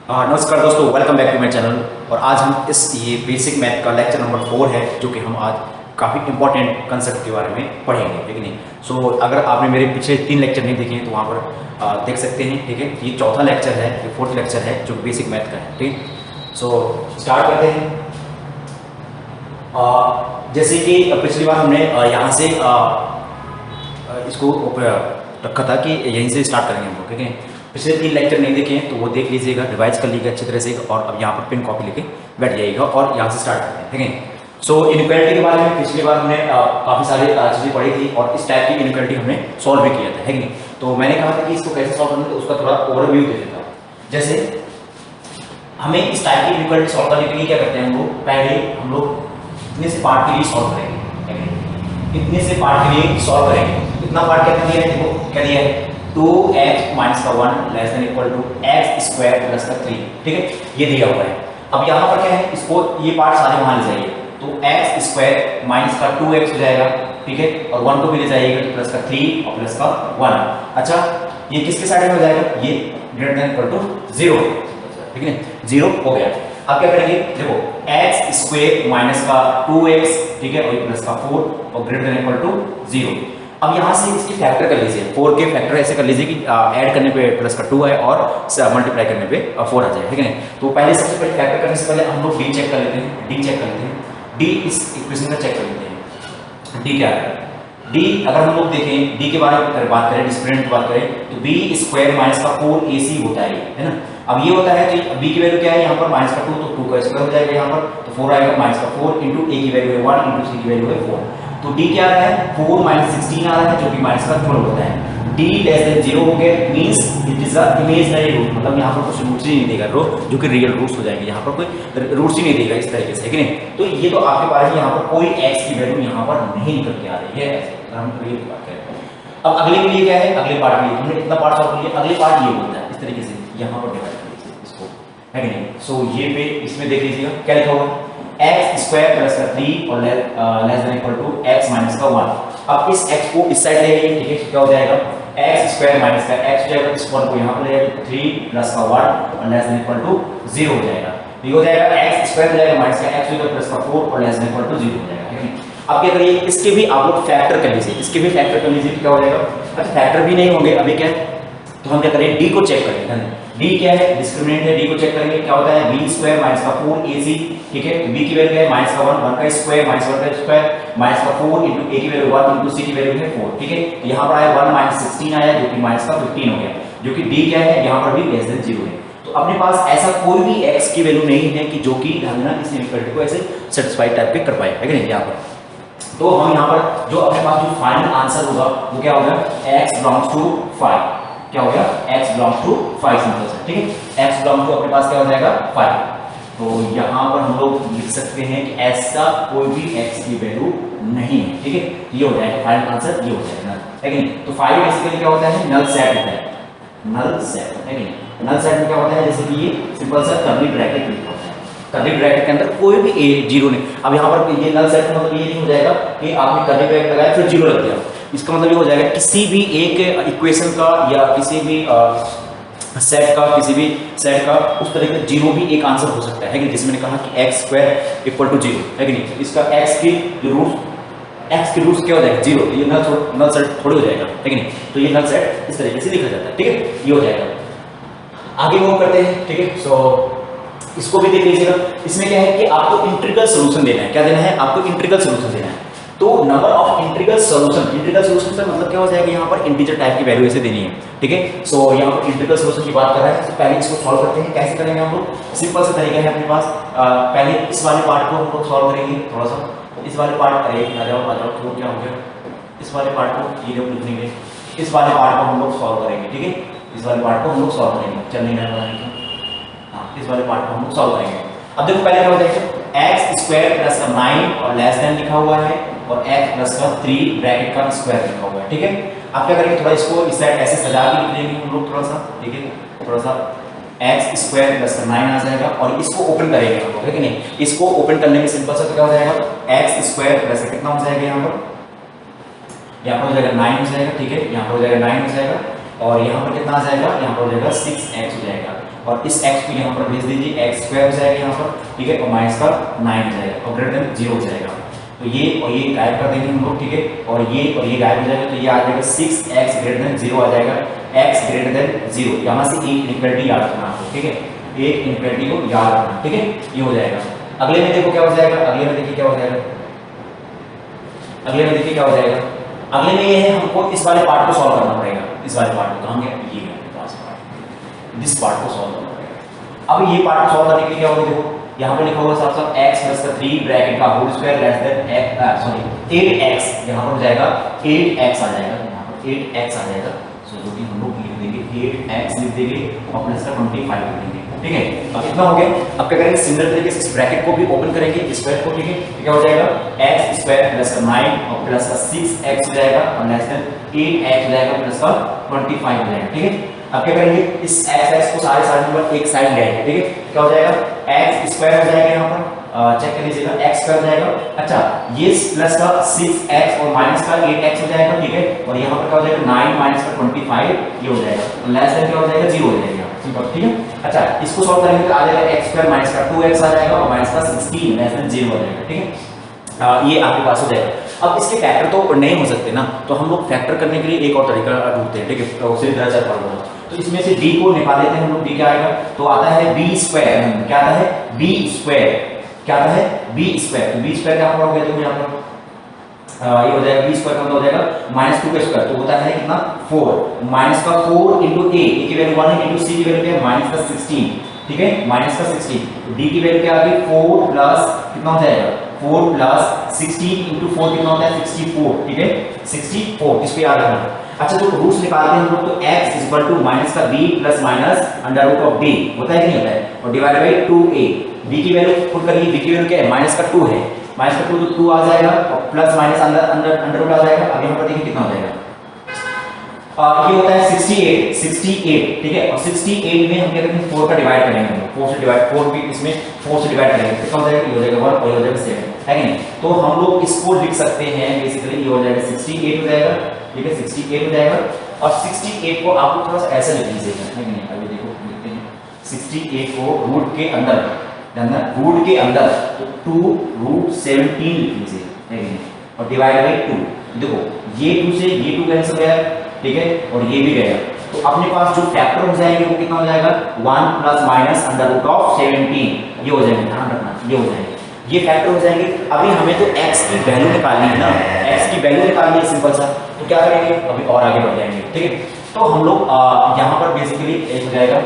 नमस्कार दोस्तों, welcome back to my channel. और आज हम ये बेसिक मैथ का लेक्चर नंबर 4 है, जो कि हम आज काफ़ी इंपॉर्टेंट कंसेप्ट के बारे में पढ़ेंगे, ठीक है। सो अगर आपने मेरे पिछले 3 लेक्चर नहीं देखे हैं तो वहाँ पर देख सकते हैं, ठीक है। ये चौथा लेक्चर है, ये 4th लेक्चर है जो बेसिक मैथ का है, ठीक। सो स्टार्ट करते हैं। जैसे कि पिछली बार हमने यहाँ से इसको रखा था कि यहीं से स्टार्ट करेंगे हम लोग, ठीक है। पिछले 3 लेक्चर नहीं देखे हैं तो वो देख लीजिएगा, रिवाइज कर लीजिएगा अच्छी तरह से, और अब यहाँ पर पेन कॉपी लेके बैठ जाइएगा और यहाँ से स्टार्ट करते हैं, ठीक है। सो इनइक्वालिटी के बारे में पिछली बार हमने काफ़ी सारी चीज़ें पढ़ी थी और इस टाइप की इनइक्वालिटी हमने सॉल्व भी किया था, है कि नहीं। तो मैंने कहा था कि इसको कैसे सॉल्व करना है, तो उसका थोड़ा ओवरव्यू दे देता हूँ। जैसे हमें इस टाइप की इनइक्वालिटी सॉल्व करने के लिए क्या करते हैं हम लोग, पहले हम लोग इतने से पार्ट के लिए सॉल्व करेंगे, इतने से पार्ट के लिए सॉल्व करेंगे। इतना पार्ट क्या दिया है, देखो क्या दिया है, 2x माइनस का 1 less than equal to x square plus का 3, ठीक है, ये दिया हुआ है। अब यहाँ पर क्या है, इसको ये पार्ट सारे वहां ले जाइए, तो x स्क्वायर माइनस का 2x हो जाएगा, ठीक है, और 1 को भी ले जाइएगा तो प्लस का 3 और प्लस का 1। अच्छा, ये किसके साइड में हो जाएगा, ये ग्रेटर देन इक्वल टू 0, ठीक है, 0 हो गया। अब क्या करेंगे, देखो x स्क्वायर माइनस का 2x, ठीक है, और प्लस का 4 और ग्रेटर देन इक्वल टू 0। अब यहाँ से इसकी फैक्टर कर लीजिए, 4 के फैक्टर ऐसे कर लीजिए कि ऐड करने पे प्लस का 2 है और मल्टीप्लाई करने पे 4 आ जाए, ठीक है। तो पहले सबसे पहले फैक्टर करने से पहले हम लोग डी चेक कर लेते हैं, डी चेक कर लेते हैं, डी इस इक्वेशन का चेक कर लेते हैं। डी क्या है, डी अगर हम लोग देखें, डी के बारे में बात करें, डिस्प्लेसमेंट की बात करें, तो बी स्क्वायर माइनस का 4ac होता है ना। अब ये होता है तो बी की वैल्यू क्या है यहाँ पर, माइनस का 2, तो 2 का स्क्वायर हो जाएगा यहाँ पर, तो 4 आएगा, माइनस का 4 इंटू ए की वैल्यू है 1 इंटू सी की वैल्यू है 4। तो d क्या आ रहा है, 4 माइनस 16 आ रहा है, जो कि माइनस का 12 होता है। d लेस देन 0 हो गया, means it is a imaginary root, मतलब यहाँ पर कुछ रूट्स ही नहीं देगा, रो जो कि रियल रूट्स हो जाएंगे, यहाँ पर कोई रूट्स ही नहीं देगा इस तरीके से, है कि नहीं। तो ये तो आपके पास यहाँ पर कोई x की वैल्यू यहाँ पर नहीं निकल के आ रही है, ऐसे हम रियल की बात करें। अब अगले के लिए क्या है, अगले पार्ट के लिए हमने इतना पार्ट सॉल्व कर लिया, अगले पार्ट ये होता है इस तरीके से, यहाँ पर डिवाइड कर लीजिए इसको, है कि नहीं। सो ये पे इसमें देख लीजिएगा क्या लिखा हुआ है, x स्क्वायर प्लस का 3 और less than equal to x minus का 1। अब इस x को इस साइड ले आइए, ठीक है, क्या हो जाएगा, x स्क्वायर माइनस का x हो जाएगा, इस 1 को यहाँ पर ले आइए, 3 प्लस का 1 और लेस देन इक्वल टू 0 हो जाएगा। ये हो जाएगा x स्क्वायर हो जाएगा माइनस का x हो जाएगा प्लस का 4 और लेस देन इक्वल टू 0 हो जाएगा, ठीक है। अब क्या करिए, इसके भी आप लोग फैक्टर कर लीजिए, इसके भी फैक्टर कर लीजिए, क्या हो जाएगा। अच्छा, फैक्टर भी नहीं होंगे अभी, क्या तो हम क्या करें, डी को चेक करेंगे। डी क्या है, डिस्क्रिमिनेंट है, डी को चेक करेंगे, क्या होता है, b स्क्वायर माइनस का 4ac, ठीक है, b की वैल्यू है माइनस का 1, 1 का स्क्वायर माइनस 1 का स्क्वायर माइनस का 4 इंटू a की वैल्यू 1 इंटू c की वैल्यू है 4, ठीक है। तो यहाँ पर आया 1 माइनस 16 आया, जो कि माइनस का 15 हो गया, जो कि d क्या है, यहाँ पर भी लेस देन 0 है। तो अपने पास ऐसा कोई भी x की वैल्यू नहीं है कि जो कि हम ना इस इनइक्वालिटी को ऐसे सेटिस्फाइड टाइप के कर पाए, है कि नहीं। यहाँ पर तो हम यहाँ पर जो अपने पास जो फाइनल आंसर होगा वो क्या होगा, x बिलोंग्स टू 5, क्या हो गया, x बिलोंग्स टू 5 सिंपल से, ठीक है। x बिलोंग्स टू अपने पास क्या हो जाएगा 5। तो यहाँ पर हम लोग लिख सकते हैं कि ऐसा कोई भी x की वैल्यू नहीं है, ठीक है। ये हो जाएगा फाइनल आंसर, ये हो जाएगा, है कि नहीं। तो 5 बेसिकली क्या होता है, नल सेट होता है, नल सेट, है कि नहीं। नल सेट में क्या होता है, जैसे कि ये सिंपल सा कर्ली ब्रैकेट लिखा होता है, कर्ली ब्रैकेट के अंदर कोई भी जीरो नहीं। अब यहाँ पर ये नल सेट मतलब ये नहीं हो जाएगा कि आपने कर्ली ब्रैकेट लगाया फिर जीरो लग गया, इसका मतलब ये हो जाएगा किसी भी एक इक्वेशन का या किसी भी सेट का, किसी भी सेट का उस तरह का जीरो भी एक आंसर हो सकता है कि जिसमें मैंने कहा कि x स्क्वायर इक्वल टू 0, है कि नहीं। इसका x की जो रूट्स क्या हो जाएगा, 0, ये नल सेट थोड़ी हो जाएगा, है कि नहीं। तो ये नल सेट इस तरीके से लिखा जाता है, ठीक है, ये हो जाएगा। आगे मूव करते हैं, ठीक है। सो इसको भी देख लीजिएगा, इसमें क्या है कि आपको इंटीग्रल सॉल्यूशन देना है, क्या देना है आपको, इंटीग्रल सॉल्यूशन देना है। तो नंबर ऑफ इंटीग्रल सॉल्यूशन का मतलब क्या हो जाएगा, यहाँ पर इंटीजर टाइप की वैल्यू ऐसे देनी है, ठीक है। सो यहाँ पर इंटीग्रल सॉल्यूशन की बात कर रहा है, तो पहले इसको सॉल्व करते हैं। कैसे करेंगे हम लोग, सिंपल सा तरीका है अपने पास। पहले इस वाले पार्ट को हम लोग सॉल्व करेंगे, थोड़ा सा इस वाले पार्ट करेंगे, आ जाओ तो क्या हो गया, इस वाले पार्ट को ये लोग लिखेंगे, इस वाले पार्ट को हम लोग सॉल्व करेंगे, ठीक है। इस वाले पार्ट को हम लोग सॉल्व करेंगे, चल नहीं रहा, इस वाले पार्ट को हम लोग सॉल्व करेंगे। अब देखो पहले क्या हो जाएगा, x स्क्वायर प्लस का 9 और लेस देन लिखा हुआ है, और x प्लस का 3 ब्रैकेट का स्क्वायर लिखा हुआ है, ठीक है। अब क्या करेंगे, थोड़ा इसको इस साइड ऐसे सजा के लिख लेंगे हम लोग, थोड़ा सा, ठीक है, थोड़ा सा x स्क्वायर प्लस का 9 आ जाएगा, और इसको ओपन करेंगे हम लोग, है कि नहीं। इसको ओपन करने में सिंपल सा क्या हो जाएगा, x स्क्वायर प्लस कितना हो जाएगा, यहाँ पर हो जाएगा 9 हो जाएगा, ठीक है, यहाँ पर हो जाएगा 9 हो जाएगा, और यहाँ पर कितना आ जाएगा, यहाँ पर हो जाएगा 6x हो जाएगा, और इस x को यहाँ पर भेज दीजिए, x स्क्वायर हो जाएगा यहाँ पर, ठीक है, और माइनस का 9 हो जाएगा और ग्रेटर देन 0 हो जाएगा। तो ये और ये गायब कर देंगे हम लोग, ठीक है, और ये गायब हो जाएगा, तो ये आ जाएगा 6x ग्रेटर देन 0 आ जाएगा, x ग्रेटर देन 0। यहाँ से एक इनइक्वालिटी याद रखना आपको, ठीक है, एक इनइक्वालिटी को याद रखना, ठीक है, ये हो जाएगा। अगले में देखो क्या हो जाएगा, अगले में देखिए क्या हो जाएगा, अगले में देखिए क्या हो जाएगा। अगले में ये है, हमको इस वाले पार्ट को सॉल्व करना पड़ेगा, इस वाले पार्ट को कहाँ गया, ये पार्ट, इस पार्ट को सॉल्व करना पड़ेगा। अब ये पार्ट सॉल्व करने के लिए क्या होगा, देखो यहाँ पे लिखा होगा साथ साथ x प्लस का 3 ब्रैकेट का whole square less than sorry 8x, यहाँ पर हो जाएगा 8x आ जाएगा, यहाँ पर 8x आ जाएगा। सो जो कि हम लोग लिख देंगे 8x लिख देंगे और प्लस का 25 लिख देंगे, ठीक है। अब इतना हो गया। अब क्या करेंगे, सिमिलर तरीके से इस ब्रैकेट को भी ओपन करेंगे, स्क्वायर को, ठीक है, क्या हो जाएगा x स्क्वायर प्लस का 9 और प्लस का 6x हो जाएगा और लेस देन 8x हो जाएगा प्लस का 25 हो जाएगा, ठीक है। अब क्या करेंगे, इस x को सारे नंबर एक साइड ले आएंगे, ठीक है, क्या हो जाएगा x स्क्वायर हो जाएगा, यहाँ पर चेक कर लीजिएगा x स्क्वायर हो जाएगा। अच्छा, ये प्लस का 6x और माइनस का 8x हो जाएगा, ठीक है, और यहाँ पर क्या हो जाएगा 9 माइनस का 25 ये हो जाएगा, तो लेस देन क्या हो जाएगा 0 हो जाएगा, ठीक है। अच्छा, इसको सॉल्व करेंगे तो आ जाएगा x स्क्वायर माइनस का 2x आ जाएगा और माइनस का 16 लेस देन 0 हो जाएगा, ठीक है। ये आपके पास हो जाएगा। अब इसके फैक्टर तो नहीं हो सकते ना, तो हम लोग फैक्टर करने के लिए एक और तरीका ढूंढते हैं, ठीक है, तो उसे तरह से तो इसमें से d को निकाल लेते हैं हम लोग, d क्या आएगा, तो आता है b स्क्वायर, क्या आता है b स्क्वायर, क्या आता है b स्क्वायर, तो b स्क्वायर क्या हो गया, देखो यहाँ पर ये हो जाएगा b स्क्वायर का मतलब हो जाएगा -2 का स्क्वायर, तो होता है कितना 4, माइनस का 4 इंटू a की वैल्यू 1 है, इंटू c की वैल्यू क्या है माइनस का 16, ठीक है, माइनस का 16, तो d की वैल्यू क्या आ गई 4 प्लस कितना हो जाएगा 4 प्लस 16 इंटू 4 कितना होता है 64, ठीक है 64, इस पे याद रखना। अच्छा, तो रूट्स निकालते हैं हम लोग, तो x इक्वल टू माइनस का b plus minus under root of b होता है कि नहीं होता है, और डिवाइड बाई 2a, b की वैल्यू पुट करिए, b की वैल्यू क्या है माइनस का 2 है, माइनस का 2 तो 2 आ जाएगा और प्लस माइनस अंडर रूट आ जाएगा। अब यहाँ पर देखिए कितना हो जाएगा, ये होता है 68, ठीक है, और 68 में हम क्या करेंगे 4 का डिवाइड करेंगे, हम 4 से डिवाइड 4 भी इसमें 4 से डिवाइड करेंगे, कितना हो जाएगा, ये हो जाएगा 1 और ये हो जाएगा 7, है कि नहीं। तो हम लोग इसको लिख सकते हैं बेसिकली, ये हो जाएगा 68 हो जाएगा, ठीक है 68 हो जाएगा, और 68 को आप लोग थोड़ा सा ऐसे लिख लीजिएगा, है कि नहीं। अभी देखो लिखते हैं 68 को रूट के अंदर रूट के अंदर तो 2 रूट 17 लिख लीजिए, है कि नहीं, और डिवाइड बाई 2, देखो ये 2 से ये 2 कैंसिल गया, ठीक है, और ये भी गया, तो अपने पास जो फैक्टर हो जाएंगे वो कितना हो जाएगा 1 plus minus under root of 17, ये हो जाएंगे, ध्यान रखना ये हो जाएंगे, ये फैक्टर हो जाएंगे। अभी हमें तो x की वैल्यू निकालनी है ना, x की वैल्यू निकालनी है सिंपल सा, तो क्या करेंगे अभी और आगे बढ़ जाएंगे, ठीक है। तो हम लोग यहाँ पर बेसिकली एक हो जाएगा,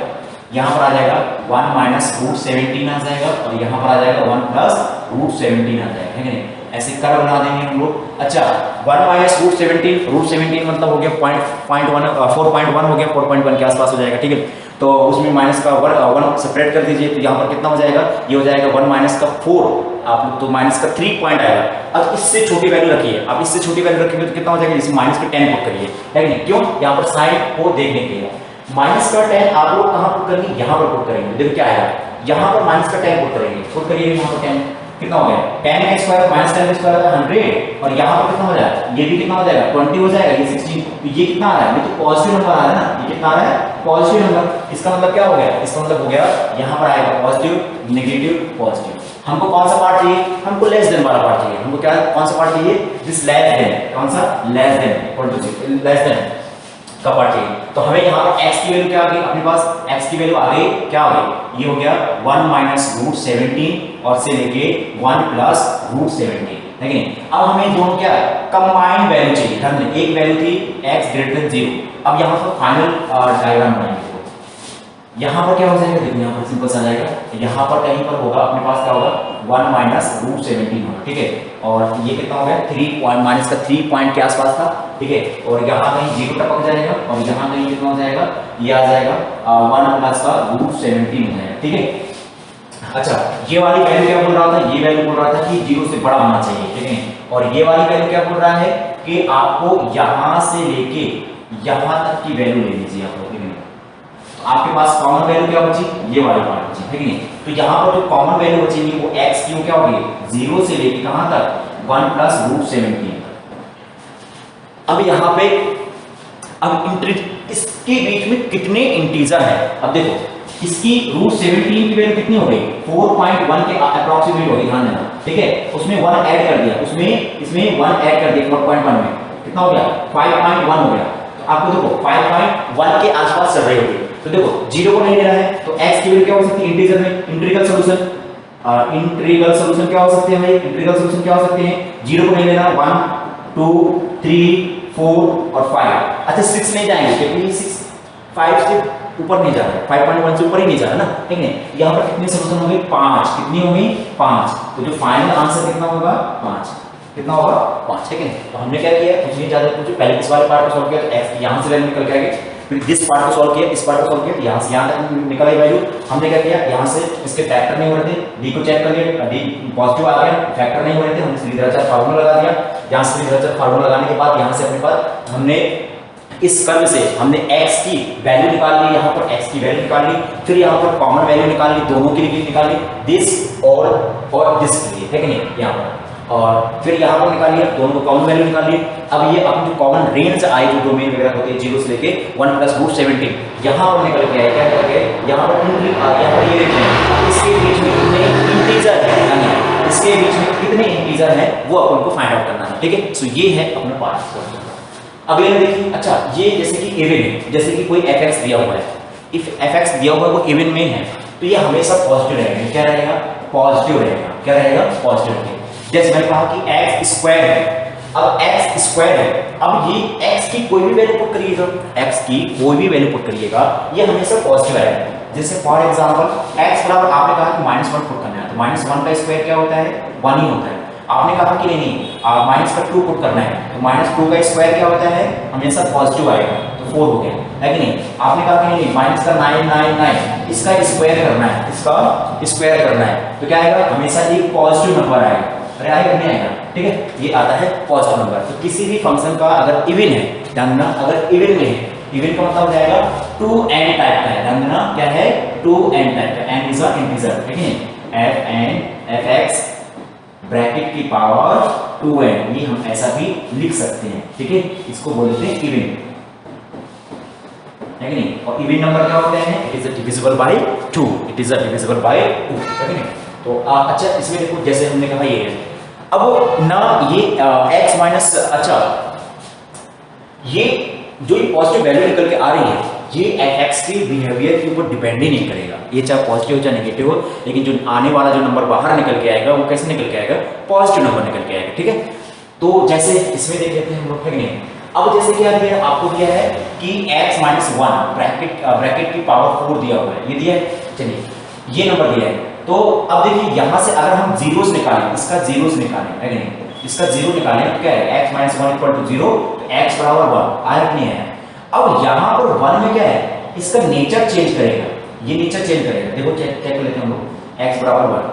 यहाँ पर आ जाएगा 1 माइनस रूट 17 आ जाएगा, और यहाँ पर आ जाएगा 1 प्लस रूट 17 आ जाएगा, है कि नहीं, ऐसे कर्व बना देंगे हम लोग। अच्छा, 1 माइनस रूट 17 मतलब हो गया 4.1 हो गया, 4.1 के आसपास हो जाएगा, ठीक है। तो उसमें माइनस का 1 सेपरेट कर दीजिए, तो यहाँ पर कितना हो जाएगा, ये हो जाएगा 1 माइनस का 4, आप लोग तो माइनस का 3 पॉइंट आएगा। अब इससे छोटी वैल्यू रखिए, आप इससे छोटी वैल्यू रखेंगे तो कितना हो जाएगा, इसमें माइनस का 10 पुट करिए, है नहीं, क्यों, यहाँ पर साइन को देखने के लिए। माइनस का 10 आप लोग कहाँ पुट करेंगे, यहाँ पर पुट करेंगे, देखो क्या आएगा, यहाँ पर माइनस का 10 पुट करेंगे, पुट करिए यहाँ पर 10, कितना हो गया 10 का स्क्वायर माइनस 10 का स्क्वायर 100, और यहाँ पर कितना हो जाएगा, ये भी कितना हो जाएगा 20 हो जाएगा, ये 16, तो ये कितना आ रहा है, ये तो पॉजिटिव नंबर आ रहा है ना, ये कितना आ रहा है पॉजिटिव नंबर। इसका मतलब क्या हो गया, इसका मतलब हो गया यहाँ पर आएगा पॉजिटिव नेगेटिव पॉजिटिव। हमको कौन सा पार्ट चाहिए, हमको लेस देन वाला पार्ट चाहिए, हमको क्या कौन सा पार्ट चाहिए, दिस लेस देन, कौन सा लेस देन, लेस देन का पार्ट चाहिए। तो हमें यहाँ पर x की वैल्यू क्या आ गई, अपने पास x की वैल्यू आ गई, क्या आ गई, ये हो गया 1 माइनस रूट 17 और से लेके 1 प्लस रूट 17, है कि नहीं। अब हमें दोनों क्या कंबाइंड वैल्यू चाहिए, ध्यान दें, एक वैल्यू थी x ग्रेटर देन 0। अब यहाँ पर फाइनल डायग्राम बनाएंगे, यहाँ पर क्या हो जाएगा, देखो यहाँ पर सिंपल सा आ जाएगा, यहाँ पर कहीं पर होगा अपने पास क्या होगा 1 माइनस रूट 17 होगा, ठीक है, और ये कितना हो गया 3 पॉइंट माइनस का 3 पॉइंट के आसपास था, ठीक है, और यहाँ कहीं 0 टपक जाएगा, और यहाँ कहीं कितना हो जाएगा, ये आ जाएगा 1 प्लस का रूट 17 हो जाएगा, ठीक है। अच्छा, ये वाली वैल्यू क्या बोल रहा था, ये वैल्यू बोल रहा था कि 0 से बड़ा होना चाहिए, ठीक है, और ये वाली वैल्यू क्या बोल रहा है कि आपको यहाँ से लेके यहाँ तक की वैल्यू ले लीजिए आप लोग, आपके पास कॉमन वैल्यू क्या बची, ये वाली पार्ट बची, है कि नहीं। तो यहाँ पर जो कॉमन वैल्यू बचेगी वो x की क्या होगी, 0 से लेके कहां तक 1 प्लस रूट 17। अब यहाँ पे अब इसके बीच में कितने इंटीजर है। अब देखो इसकी रूट 17 की वैल्यू कितनी हो गई, 4.1 के अप्रॉक्सीमेट हो गई, ध्यान देना, ठीक है। उसमें 1 ऐड कर दिया, इसमें 1 ऐड कर दिया 4.1 में, कितना हो गया 5.1 हो गया। तो आपको देखो 5.1 के आसपास चल रही होगी। तो देखो 0 को नहीं ले रहा है तो x की वैल्यू क्या हो सकती है इंटीजर में, इंटीग्रल सॉल्यूशन क्या हो सकते हैं भाई, इंटीग्रल सॉल्यूशन क्या हो सकते हैं, 0 को नहीं लेना, 1 2 3 4 और 5। अच्छा 6 नहीं जाएंगे क्योंकि 6 5 से ऊपर नहीं जा रहा है, 5.1 से ऊपर ही नहीं जा रहा ना, ठीक है। यहाँ पर कितने सॉल्यूशन हो गए 5, कितनी हो गई 5। तो जो फाइनल आंसर कितना होगा 5, कितना होगा 5, ठीक है। तो हमने क्या किया, कुछ नहीं ज्यादा कुछ, पहले इस वाले पार्ट को सॉल्व किया तो x यहाँ से वैल्यू निकल के आ गई, फिर दिस पार्ट को सॉल्व किया, इस पार्ट को सॉल्व किया, यहाँ से यहाँ तक निकल आई वैल्यू। हमने क्या किया, यहाँ से इसके फैक्टर नहीं हो रहे थे, d को चेक कर लिया, d पॉजिटिव आ गया, फैक्टर नहीं हो रहे थे, हमने श्रीधराचार्य फार्मूला लगा दिया। यहाँ से श्रीधराचार्य फार्मूला लगाने के बाद यहाँ से अपने पास हमने इस कर्व से हमने x की वैल्यू निकाल ली, यहाँ पर x की वैल्यू निकाल ली, फिर यहाँ पर कॉमन वैल्यू निकाल ली, दोनों के लिए निकाल ली, दिस और दिस के लिए, है कि नहीं, यहाँ पर, और फिर यहाँ पर निकाल लिया, दोनों को कॉमन वैल्यू निकाल ली। अब ये अपनी जो कॉमन रेंज आई जो डोमेन वगैरह होती है 0 से लेके 1 प्लस रूट 17, यहाँ पर निकल के आया, क्या करके यहाँ पर ये देखें इसके बीच में कितने इंटीजर है, इसके बीच में कितने इंटीजर है वो अपन को फाइंड आउट करना है, ठीक है। सो ये है अपना पार्ट। अगले में देखिए, अच्छा ये जैसे कि इवन है, जैसे कि कोई fx दिया हुआ है, इफ fx दिया हुआ है वो इवन में है तो ये हमेशा पॉजिटिव रहेगा, क्या रहेगा पॉजिटिव रहेगा, क्या रहेगा पॉजिटिव रहेगा। जैसे मैंने कहा कि x स्क्वायर है, अब x स्क्वायर है, अब ये x की कोई भी वैल्यू पुट करिएगा, x की कोई भी वैल्यू पुट करिएगा ये हमेशा पॉजिटिव आएगा। जैसे फॉर एग्जांपल x बराबर आपने कहा कि -1 पुट करना है तो -1 का स्क्वायर क्या होता है 1 ही होता है। आपने कहा कि नहीं -2 पुट करना है तो -2 का स्क्वायर क्या होता है हमेशा पॉजिटिव आएगा, तो 4 हो गया, है कि नहीं। आपने कहा कि नहीं -999 इसका स्क्वायर करना है, इसका स्क्वायर करना है तो क्या आएगा हमेशा एक पॉजिटिव नंबर आएगा, अरे आएगा नहीं आएगा, ठीक है, ये आता है पॉजिटिव नंबर। तो किसी भी फंक्शन का अगर इवन है, ध्यान देना अगर इवन में है, इवन का मतलब हो जाएगा 2n टाइप का है, ध्यान देना क्या है 2n टाइप का, n इज अ इंटीजर, ठीक है, fn fx ब्रैकेट की पावर 2n, ये हम ऐसा भी लिख सकते हैं, ठीक है, इसको बोलते हैं इवन, है कि नहीं। और इवन नंबर क्या होते हैं, it is divisible by 2, it is divisible by 2, है कि नहीं। तो अच्छा इसमें देखो जैसे हमने कहा ये है, अब ना ये x माइनस, अच्छा ये जो पॉजिटिव वैल्यू निकल के आ रही है ये fx के बिहेवियर के ऊपर डिपेंड ही नहीं करेगा, ये चाहे पॉजिटिव हो चाहे नेगेटिव हो, लेकिन जो आने वाला जो नंबर बाहर निकल के आएगा वो कैसे निकल के आएगा पॉजिटिव नंबर निकल के आएगा, ठीक है। तो जैसे इसमें देख लेते हैं हम लोग, है नहीं। अब जैसे क्या दिया है आपको, दिया है कि x माइनस 1 ब्रैकेट की पावर 4 दिया हुआ है, ये दिया है, चलिए ये नंबर दिया है। तो अब देखिए यहाँ से अगर हम जीरोस निकालें, इसका जीरोस निकालें, है कि नहीं, इसका जीरो निकालें तो क्या है x माइनस 1 इक्वल टू 0, तो x बराबर 1 आया कि नहीं है। अब यहाँ पर 1 में क्या है, इसका नेचर चेंज करेगा, ये नेचर चेंज करेगा, देखो चेक कर लेते हैं हम लोग, x बराबर 1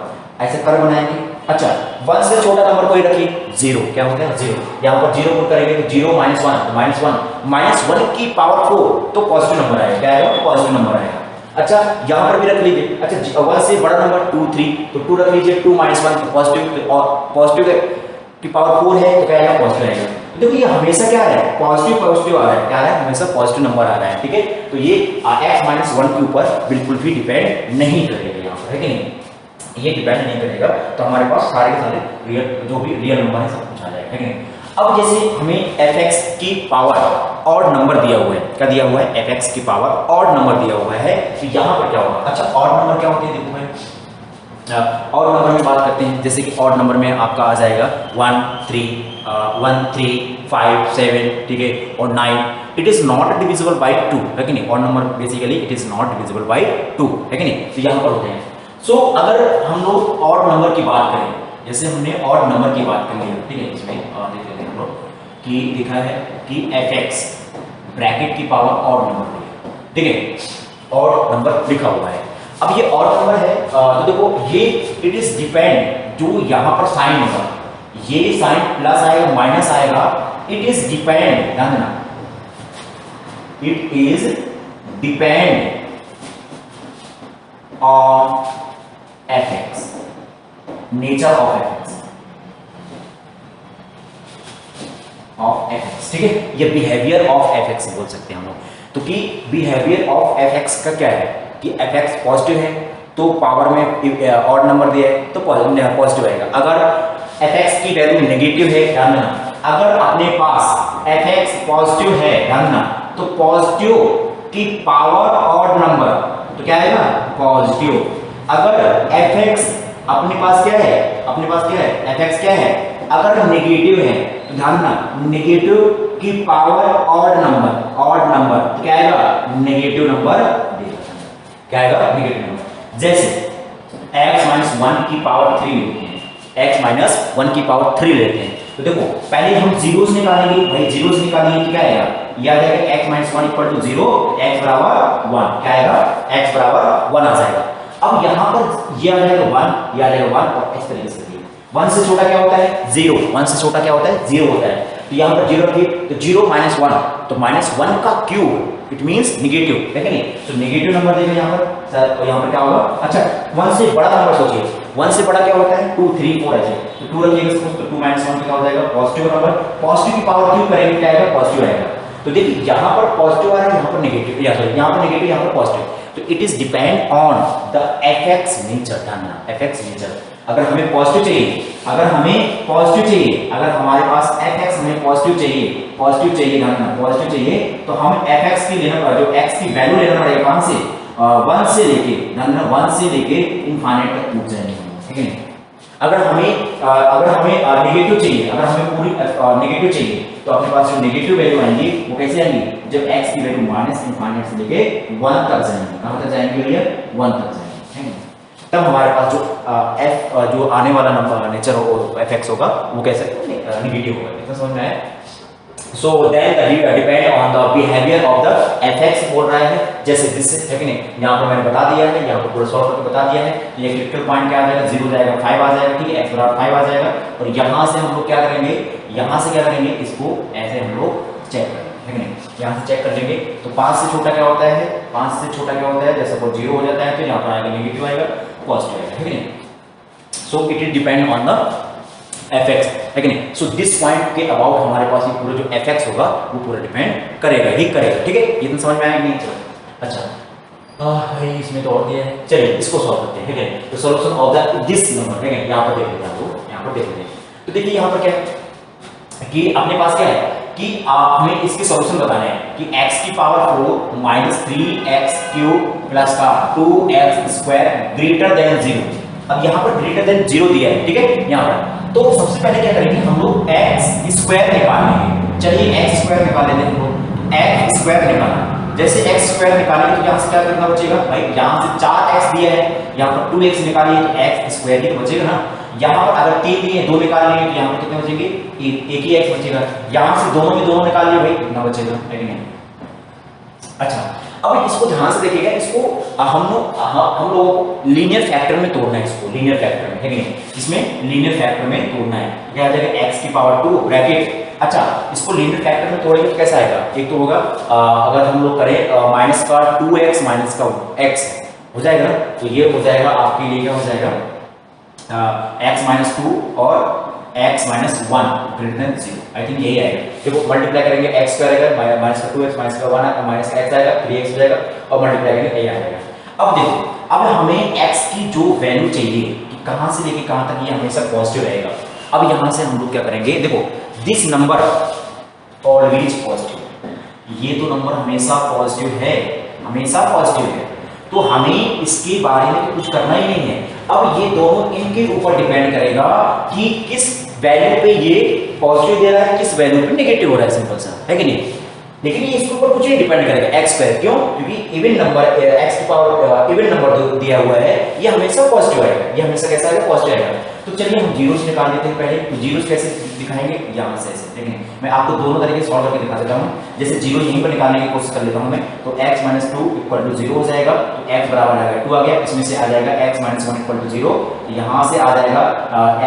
ऐसे कर्व बनाएंगे। अच्छा 1 से छोटा नंबर कोई रखिए 0, क्या हो गया 0, यहाँ पर 0 पुट करेंगे तो 0 -1 -1 की पावर 4 तो पॉजिटिव नंबर आएगा, क्या आएगा पॉजिटिव नंबर आएगा। अच्छा यहाँ पर भी रख लीजिए, अच्छा 1 से बड़ा नंबर 2 3 तो 2 रख लीजिए, 2 -1 तो पॉजिटिव, और पॉजिटिव की पावर 4 है तो क्या आएगा पॉजिटिव आएगा। देखो ये हमेशा क्या आ रहा है पॉजिटिव आ रहा है, क्या आ रहा है हमेशा पॉजिटिव नंबर आ रहा है, ठीक है। तो ये x -1 के ऊपर बिल्कुल भी डिपेंड नहीं करेगा यहाँ पर, है कि नहीं, ये डिपेंड नहीं करेगा। तो हमारे पास सारे के सारे रियल जो भी रियल नंबर है सब कुछ आ जाएगा, है कि नहीं। अब जैसे हमें fx की पावर ऑड नंबर दिया हुआ है, क्या दिया हुआ है fx की पावर ऑड नंबर दिया हुआ है, तो यहाँ पर क्या होगा, अच्छा ऑड नंबर क्या होते हैं देखो भाई, ऑड नंबर में बात करते हैं। जैसे कि ऑड नंबर में आपका आ जाएगा 1 3 5 7, ठीक है, और 9, it is not divisible by 2, है कि नहीं। Odd number basically it is not divisible by 2, है कि नहीं, तो यहाँ पर होते हैं। सो अगर हम लोग ऑड नंबर की बात करें, जैसे हमने ऑड नंबर की बात कर ली, ठीक है, इसमें देख लेते हैं हम लोग कि लिखा है कि fx ब्रैकेट की पावर ऑड नंबर, ठीक है, ऑड नंबर लिखा हुआ है। अब ये ऑड नंबर है तो देखो ये इट इज डिपेंड, जो यहाँ पर साइन होगा ये साइन प्लस आएगा माइनस आएगा, इट इज डिपेंड, ध्यान देना, it is depend on fx, nature of fx, ठीक है, ये बिहेवियर ऑफ fx बोल सकते हैं हम लोग। तो कि बिहेवियर ऑफ एफ एक्स का क्या है कि एफ एक्स पॉजिटिव है तो पावर में ऑड नंबर दिया है तो पॉजिटिव आएगा। अगर एफ एक्स की वैल्यू नेगेटिव है, ध्यान देना, अगर अपने पास एफ एक्स पॉजिटिव है, ध्यान देना, तो पॉजिटिव की पावर ऑड नंबर तो क्या आएगा पॉजिटिव। अगर एफ एक्स अपने पास क्या है, अपने पास क्या है, एफ एक्स क्या है, अगर नेगेटिव है तो ध्यान देना, नेगेटिव की पावर ऑड नंबर तो क्या आएगा नेगेटिव नंबर देगा, क्या आएगा नेगेटिव नंबर। जैसे x माइनस 1 की पावर 3 लेते हैं, x माइनस 1 की पावर 3 लेते हैं, तो देखो पहले हम जीरोस निकालेंगे भाई, जीरोस निकालेंगे तो क्या आएगा, याद आएगा x minus 1 equal to 0, x बराबर 1, क्या आएगा x बराबर 1 आ जाएगा। अब यहाँ पर ये आ जाएगा 1, ये आ जाएगा 1 और इस तरीके से 1 से छोटा क्या होता है 0, 1 से छोटा क्या होता है 0 होता है, तो यहाँ पर 0 रखिए तो 0 माइनस 1, तो माइनस 1 का क्यूब इट मींस नेगेटिव, है कि नहीं, तो नेगेटिव नंबर देगा यहाँ पर सर, तो यहाँ पर क्या होगा, अच्छा 1 से बड़ा नंबर सोचिए, 1 से बड़ा क्या होता है 2 3 4 ऐसे, तो 2 रखिएगा सपोज, तो 2 माइनस 1 क्या हो जाएगा पॉजिटिव नंबर, पॉजिटिव की पावर क्यूब करेंगे क्या आएगा पॉजिटिव आएगा। तो देखिए यहाँ पर पॉजिटिव आ रहा है, यहाँ पर नेगेटिव, या सॉरी यहाँ पर नेगेटिव, यहाँ पर पॉजिटिव, तो it is depend on the FX nature, ध्यान देना एफएक्स नेचर। अगर हमें पॉजिटिव चाहिए, अगर हमें पॉजिटिव चाहिए, अगर हमारे पास एफएक्स हमें पॉजिटिव चाहिए, पॉजिटिव चाहिए, ध्यान देना पॉजिटिव चाहिए, तो हम एफएक्स की लेना पड़ेगा, जो एक्स की वैल्यू लेना पड़ेगा कहां से 1 से लेके, ध्यान देना 1 से लेके इनफाइनाइट तक कूद जाएंगे, ठीक है। अगर हमें नेगेटिव चाहिए, अगर हमें पूरी नेगेटिव चाहिए, तो अपने पास जो नेगेटिव वैल्यू आएंगी वो कैसे आएंगी, जब x की वैल्यू माइनस इनफाइनाइट से लेके 1 तक जाएंगे, कहां तक जाएंगे भैया 1 तक जाएंगे, है। तब हमारे पास जो f जो आने वाला नंबर नेचर एफ एक्स होगा वो कैसे नेगेटिव होगा, इतना समझ में आया। So then depend on the behaviour of the f x बोल रहा है, जैसे दिस है कि नहीं, यहाँ पर मैंने बता दिया है, यहाँ पर पूरा सॉल्व करके बता दिया है, ये क्रिटिकल पॉइंट क्या आ जाएगा 0 जाएगा 5 आ जाएगा, ठीक है, x बराबर 5 आ जाएगा, और यहाँ से हम लोग क्या करेंगे, यहाँ से क्या करेंगे, इसको ऐसे हम लोग चेक करेंगे, है कि नहीं, यहाँ से चेक कर लेंगे, तो 5 से छोटा क्या होता है, 5 से छोटा क्या होता है, जैसे वो 0 हो जाता है तो यहाँ पर आएगा नेगेटिव आएगा पॉजिटिव आएगा, है कि नहीं। So it is depend on the f x, है कि नहीं। सो दिस पॉइंट के अबाउट हमारे पास ये पूरा जो एफ एक्स होगा वो पूरा डिपेंड करेगा ही करेगा, ठीक है, ये तो समझ में आया नहीं। चलो अच्छा भाई इसमें तो और दिया है, चलिए इसको सॉल्व करते हैं, ठीक है, तो solution of the this number, ठीक है, यहाँ पर देख लेते हैं, वो यहाँ पर देख लेते हैं, तो देखिए यहाँ पर क्या है कि अपने पास क्या है कि हमें इसके सॉल्यूशन बताना है कि x की power 4 minus 3x cube plus का 2x स्क्वायर ग्रेटर देन 0। अब यहाँ पर ग्रेटर देन 0 दिया है, ठीक है, यहाँ पर तो सबसे पहले क्या करेंगे हम लोग x स्क्वायर निकालेंगे, चलिए x स्क्वायर निकाल लेते हैं हम लोग, x स्क्वायर निकालना, जैसे x स्क्वायर निकालेंगे तो यहाँ से क्या करना बचेगा भाई, यहाँ से 4x दिया है, यहाँ पर 2x निकालिए तो x स्क्वायर ही बचेगा ना, यहाँ पर अगर 3 दिए 2 निकाल लेंगे तो यहाँ पर कितने बचेंगे, एक ही x बचेगा, यहाँ से दोनों में दोनों निकाल लिए भाई कितना बचेगा, है कि नहीं। अच्छा अब इसको ध्यान से देखिएगा, इसको हम लोगों को लीनियर फैक्टर में तोड़ना है, इसको लीनियर फैक्टर में, है कि नहीं, इसमें लीनियर फैक्टर में तोड़ना है, क्या आ जाएगा x की पावर 2 ब्रैकेट, अच्छा इसको लीनियर फैक्टर में तोड़ेंगे तो कैसा आएगा, एक तो होगा अगर हम लोग करें माइनस का 2x माइनस का x हो जाएगा, तो ये हो जाएगा आपके लिए क्या हो जाएगा x माइनस 2 और x minus 1 greater than 0, I think यही आएगा। देखो मल्टीप्लाई करेंगे x स्क्वायर आएगा माइनस का 2x माइनस का 1 माइनस का x आएगा 3x हो जाएगा और मल्टीप्लाई करेंगे ये आ जाएगा। अब देखो अब हमें x की जो वैल्यू चाहिए कि कहां से लेके कहां तक ये हमेशा पॉजिटिव रहेगा, अब यहां से हम लोग क्या करेंगे, देखो दिस नंबर ऑलवेज पॉजिटिव, ये तो नंबर हमेशा पॉजिटिव है, हमेशा पॉजिटिव है, तो हमें इसके बारे में तो कुछ करना ही नहीं है। अब ये दोनों इनके ऊपर डिपेंड करेगा कि किस वैल्यू पे ये पॉजिटिव दे रहा है, किस वैल्यू पे नेगेटिव हो रहा है, सिंपल सा, है कि नहीं। लेकिन ये इसके ऊपर कुछ नहीं डिपेंड करेगा x स्क्वायर, क्यों, क्योंकि इवन नंबर x की पावर इवन नंबर दिया हुआ है, ये हमेशा पॉजिटिव आएगा, ये हमेशा कैसा आएगा पॉजिटिव आएगा। तो चलिए हम जीरोस निकाल देते हैं पहले, तो जीरोस कैसे दिखाएंगे, यहाँ से ऐसे, ठीक है, मैं आपको दोनों तरीके से सॉल्व करके दिखा देता हूँ। जैसे जीरो यहीं पर निकालने की कोशिश कर लेता हूँ मैं, तो x माइनस 2 इक्वल टू 0 हो जाएगा, तो x बराबर आएगा 2 आ गया, इसमें से आ जाएगा x माइनस 1 इक्वल टू 0, यहाँ से आ जाएगा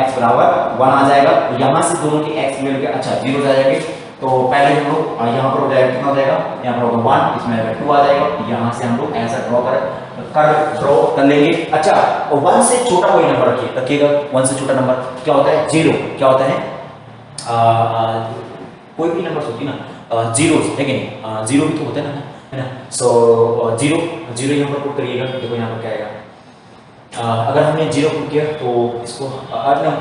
x बराबर 1 आ जाएगा, तो यहाँ से दोनों की x वैल्यू के अच्छा 0 आ जाएंगे, तो पहले हम लोग यहाँ पर हो जाएगा कितना हो जाएगा, यहाँ पर होगा 1, इसमें आएगा 2 आ जाएगा, यहाँ से हम लोग ऐसा ड्रॉ कर लेंगे। अच्छा 1 से छोटा कोई नंबर रखिएगा, 1 से छोटा नंबर क्या होता है 0, क्या होता है कोई भी नंबर होती है ना जीरो, है कि नहीं, जीरो भी तो होता है ना, है ना। सो जीरो जीरो यहाँ पर पुट करिएगा, देखो यहाँ पर क्या आएगा। अगर हमने जीरो पुट किया तो इसको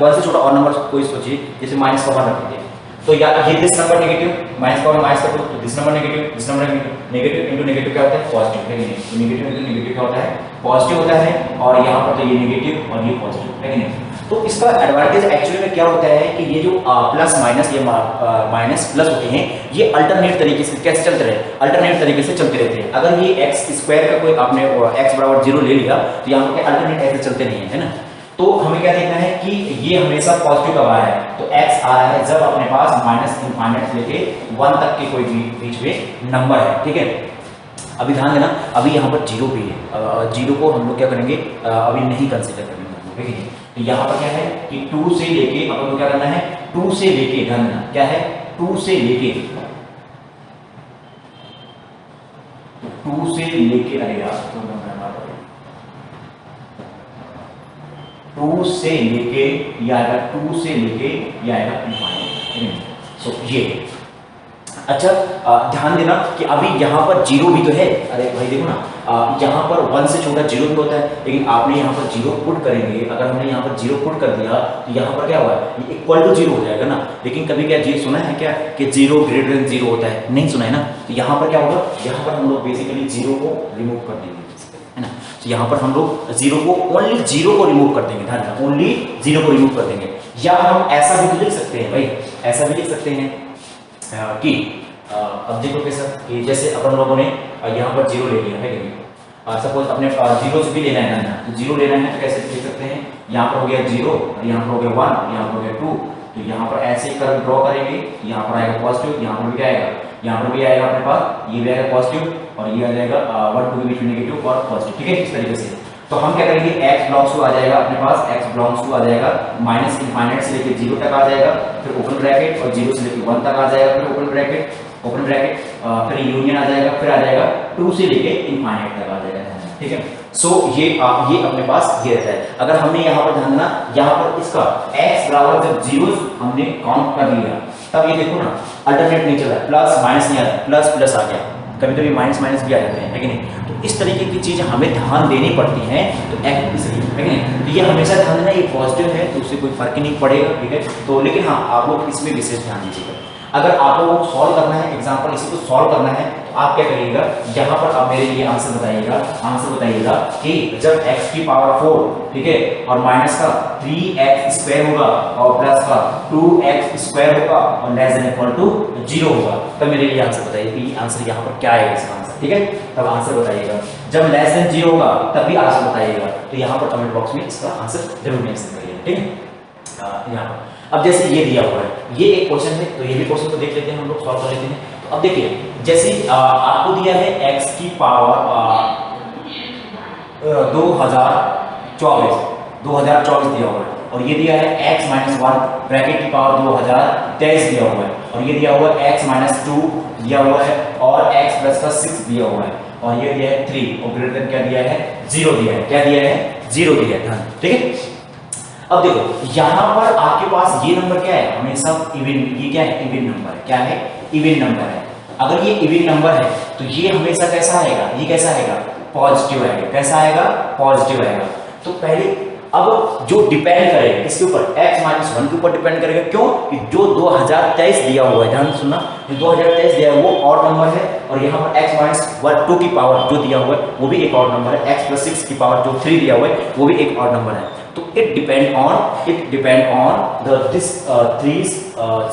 वन से छोटा और नंबर कोई सोचिए, जैसे माइनस का वन रखेंगे तो या ये दिस नंबर नेगेटिव, माइनस का वन माइनस का टू, तो this number negative, this number negative into negative क्या होता है पॉजिटिव, है कि नहीं। तो नेगेटिव इनटू नेगेटिव क्या होता है पॉजिटिव होता है, और यहाँ पर तो ये नेगेटिव और ये पॉजिटिव, है कि नहीं। तो इसका एडवांटेज एक्चुअली में क्या होता है कि ये जो प्लस माइनस ये माइनस प्लस होते हैं, ये अल्टरनेट तरीके से कैसे चलते रहे, अल्टरनेट तरीके से चलते रहते हैं। अगर ये एक्स स्क्वायर का कोई आपने एक्स बराबर जीरो ले लिया तो यहाँ पर अल्टरनेट ऐसे चलते नहीं है ना। तो हमें क्या देखना है कि ये हमेशा पॉजिटिव कब आ रहा है, तो x आ रहा है जब अपने पास माइनस इनफाइनाइट से लेके 1 तक के कोई बीच में नंबर है, ठीक है। अभी ध्यान देना, अभी यहाँ पर जीरो भी है, जीरो को हम लोग क्या करेंगे अभी नहीं कंसीडर करेंगे, ठीक है। तो यहाँ पर क्या है कि 2 से लेके अपन को क्या करना है, 2 से लेके ध्यान देना क्या है 2 से लेके अरे यार 2 से लेके ये आएगा, 2 से लेके ये आएगा इनफाइनाइट। सो ये अच्छा ध्यान देना कि अभी यहाँ पर जीरो भी तो है, अरे भाई देखो ना यहाँ पर 1 से छोटा जीरो भी होता है, लेकिन आपने यहाँ पर जीरो पुट करेंगे, अगर हमने यहाँ पर जीरो पुट कर दिया तो यहाँ पर क्या हुआ ये इक्वल टू जीरो हो जाएगा ना। लेकिन कभी क्या जी सुना है क्या कि जीरो ग्रेटर देन जीरो होता है, नहीं सुना है ना। तो यहाँ पर क्या होगा, यहाँ पर हम लोग बेसिकली जीरो को रिमूव कर देंगे, है ना। तो यहाँ पर हम लोग जीरो को ओनली जीरो को रिमूव कर देंगे, ध्यान रखना ओनली जीरो को रिमूव कर देंगे। या हम ऐसा भी लिख सकते हैं भाई, ऐसा भी लिख सकते हैं कि अब देखो कैसा कि जैसे अपन लोगों ने यहाँ पर जीरो ले लिया है कि नहीं, सपोज अपने जीरो से भी लेना है ना, तो जीरो लेना है तो कैसे लिख सकते हैं, यहाँ पर हो गया जीरो, यहाँ पर हो गया 1, यहाँ पर हो गया 2, तो यहाँ पर ऐसे कर ड्रॉ करेंगे, यहाँ पर आएगा पॉजिटिव, यहाँ पर भी आएगा, यहाँ पर भी आएगा अपने पास, ये भी आएगा पॉजिटिव और ये आ जाएगा 1 2 के बीच में नेगेटिव और पॉजिटिव, ठीक है। इस तरीके से तो हम क्या करेंगे x बिलोंग्स टू आ जाएगा अपने पास, x बिलोंग्स टू आ जाएगा माइनस इनफाइनाइट से लेके 0 तक आ जाएगा, फिर ओपन ब्रैकेट और 0 से लेके 1 तक आ जाएगा, फिर ओपन ब्रैकेट फिर यूनियन आ जाएगा, फिर आ जाएगा 2 से लेके इनफाइनाइट तक आ जाएगा, ठीक है। सो ये अपने पास ये रहता है। अगर हमने यहाँ पर ध्यान देना, यहाँ पर इसका x बराबर जब जीरो हमने काउंट कर लिया तब ये देखो ना अल्टरनेट नहीं चल रहा है, प्लस माइनस नहीं आ रहा, प्लस प्लस आ गया, कभी कभी माइनस माइनस भी आ जाते हैं, है कि नहीं। तो इस तरीके की चीजें हमें ध्यान देनी पड़ती हैं, तो इसलिए है कि नहीं। तो ये हमेशा ध्यान देना ये पॉजिटिव है तो उससे कोई फर्क ही नहीं पड़ेगा, ठीक है। तो लेकिन हाँ आप लोग इसमें विशेष ध्यान दीजिएगा। अगर आप लोगों को सॉल्व करना है एग्जांपल इसी को सॉल्व करना है तो आप क्या करिएगा, यहाँ पर आप मेरे लिए आंसर बताइएगा कि जब x की पावर 4, ठीक है, और माइनस का 3x स्क्वायर होगा और प्लस का 2x स्क्वायर होगा और लेस देन इक्वल टू 0 होगा, तब मेरे लिए आंसर बताइए कि आंसर यहाँ पर क्या आएगा इसका आंसर, ठीक है। तब आंसर बताइएगा, जब लेस देन 0 होगा तब भी आंसर बताइएगा। तो यहाँ पर कमेंट बॉक्स में इसका आंसर जरूर मेंशन करिएगा, ठीक है। यहाँ पर अब जैसे ये दिया हुआ है, ये एक क्वेश्चन है, तो ये भी क्वेश्चन को देख लेते हैं, हम लोग सॉल्व कर लेते हैं। तो अब देखिए जैसे आपको दिया है x की पावर 2024 दिया हुआ है, और ये दिया है x - 1 ब्रैकेट की पावर 2023 दिया हुआ है, और ये दिया हुआ है x - 2 दिया हुआ है, और x प्लस का 6 दिया हुआ है, और ये दिया है 3 और ग्रेटर देन क्या दिया है 0 दिया है, क्या दिया है 0 दिया है, ठीक है। अब देखो यहाँ पर आपके पास ये नंबर क्या है, हमेशा इवन, ये क्या है इवन नंबर है, क्या है इवन नंबर है। अगर ये इवन नंबर है तो ये हमेशा कैसा आएगा, ये कैसा आएगा पॉजिटिव आएगा, कैसा आएगा पॉजिटिव आएगा। तो पहले अब जो डिपेंड करेगा किसके ऊपर, x - 1 के ऊपर डिपेंड करेगा, क्यों कि जो 2023 दिया हुआ है, ध्यान सुनना, जो 2023 दिया है वो ऑड नंबर है, और यहाँ पर x - 2 की पावर जो दिया हुआ है वो भी एक ऑड नंबर है, x + 6 की पावर जो 3 दिया हुआ है वो भी एक ऑड नंबर है। तो it depend on this 3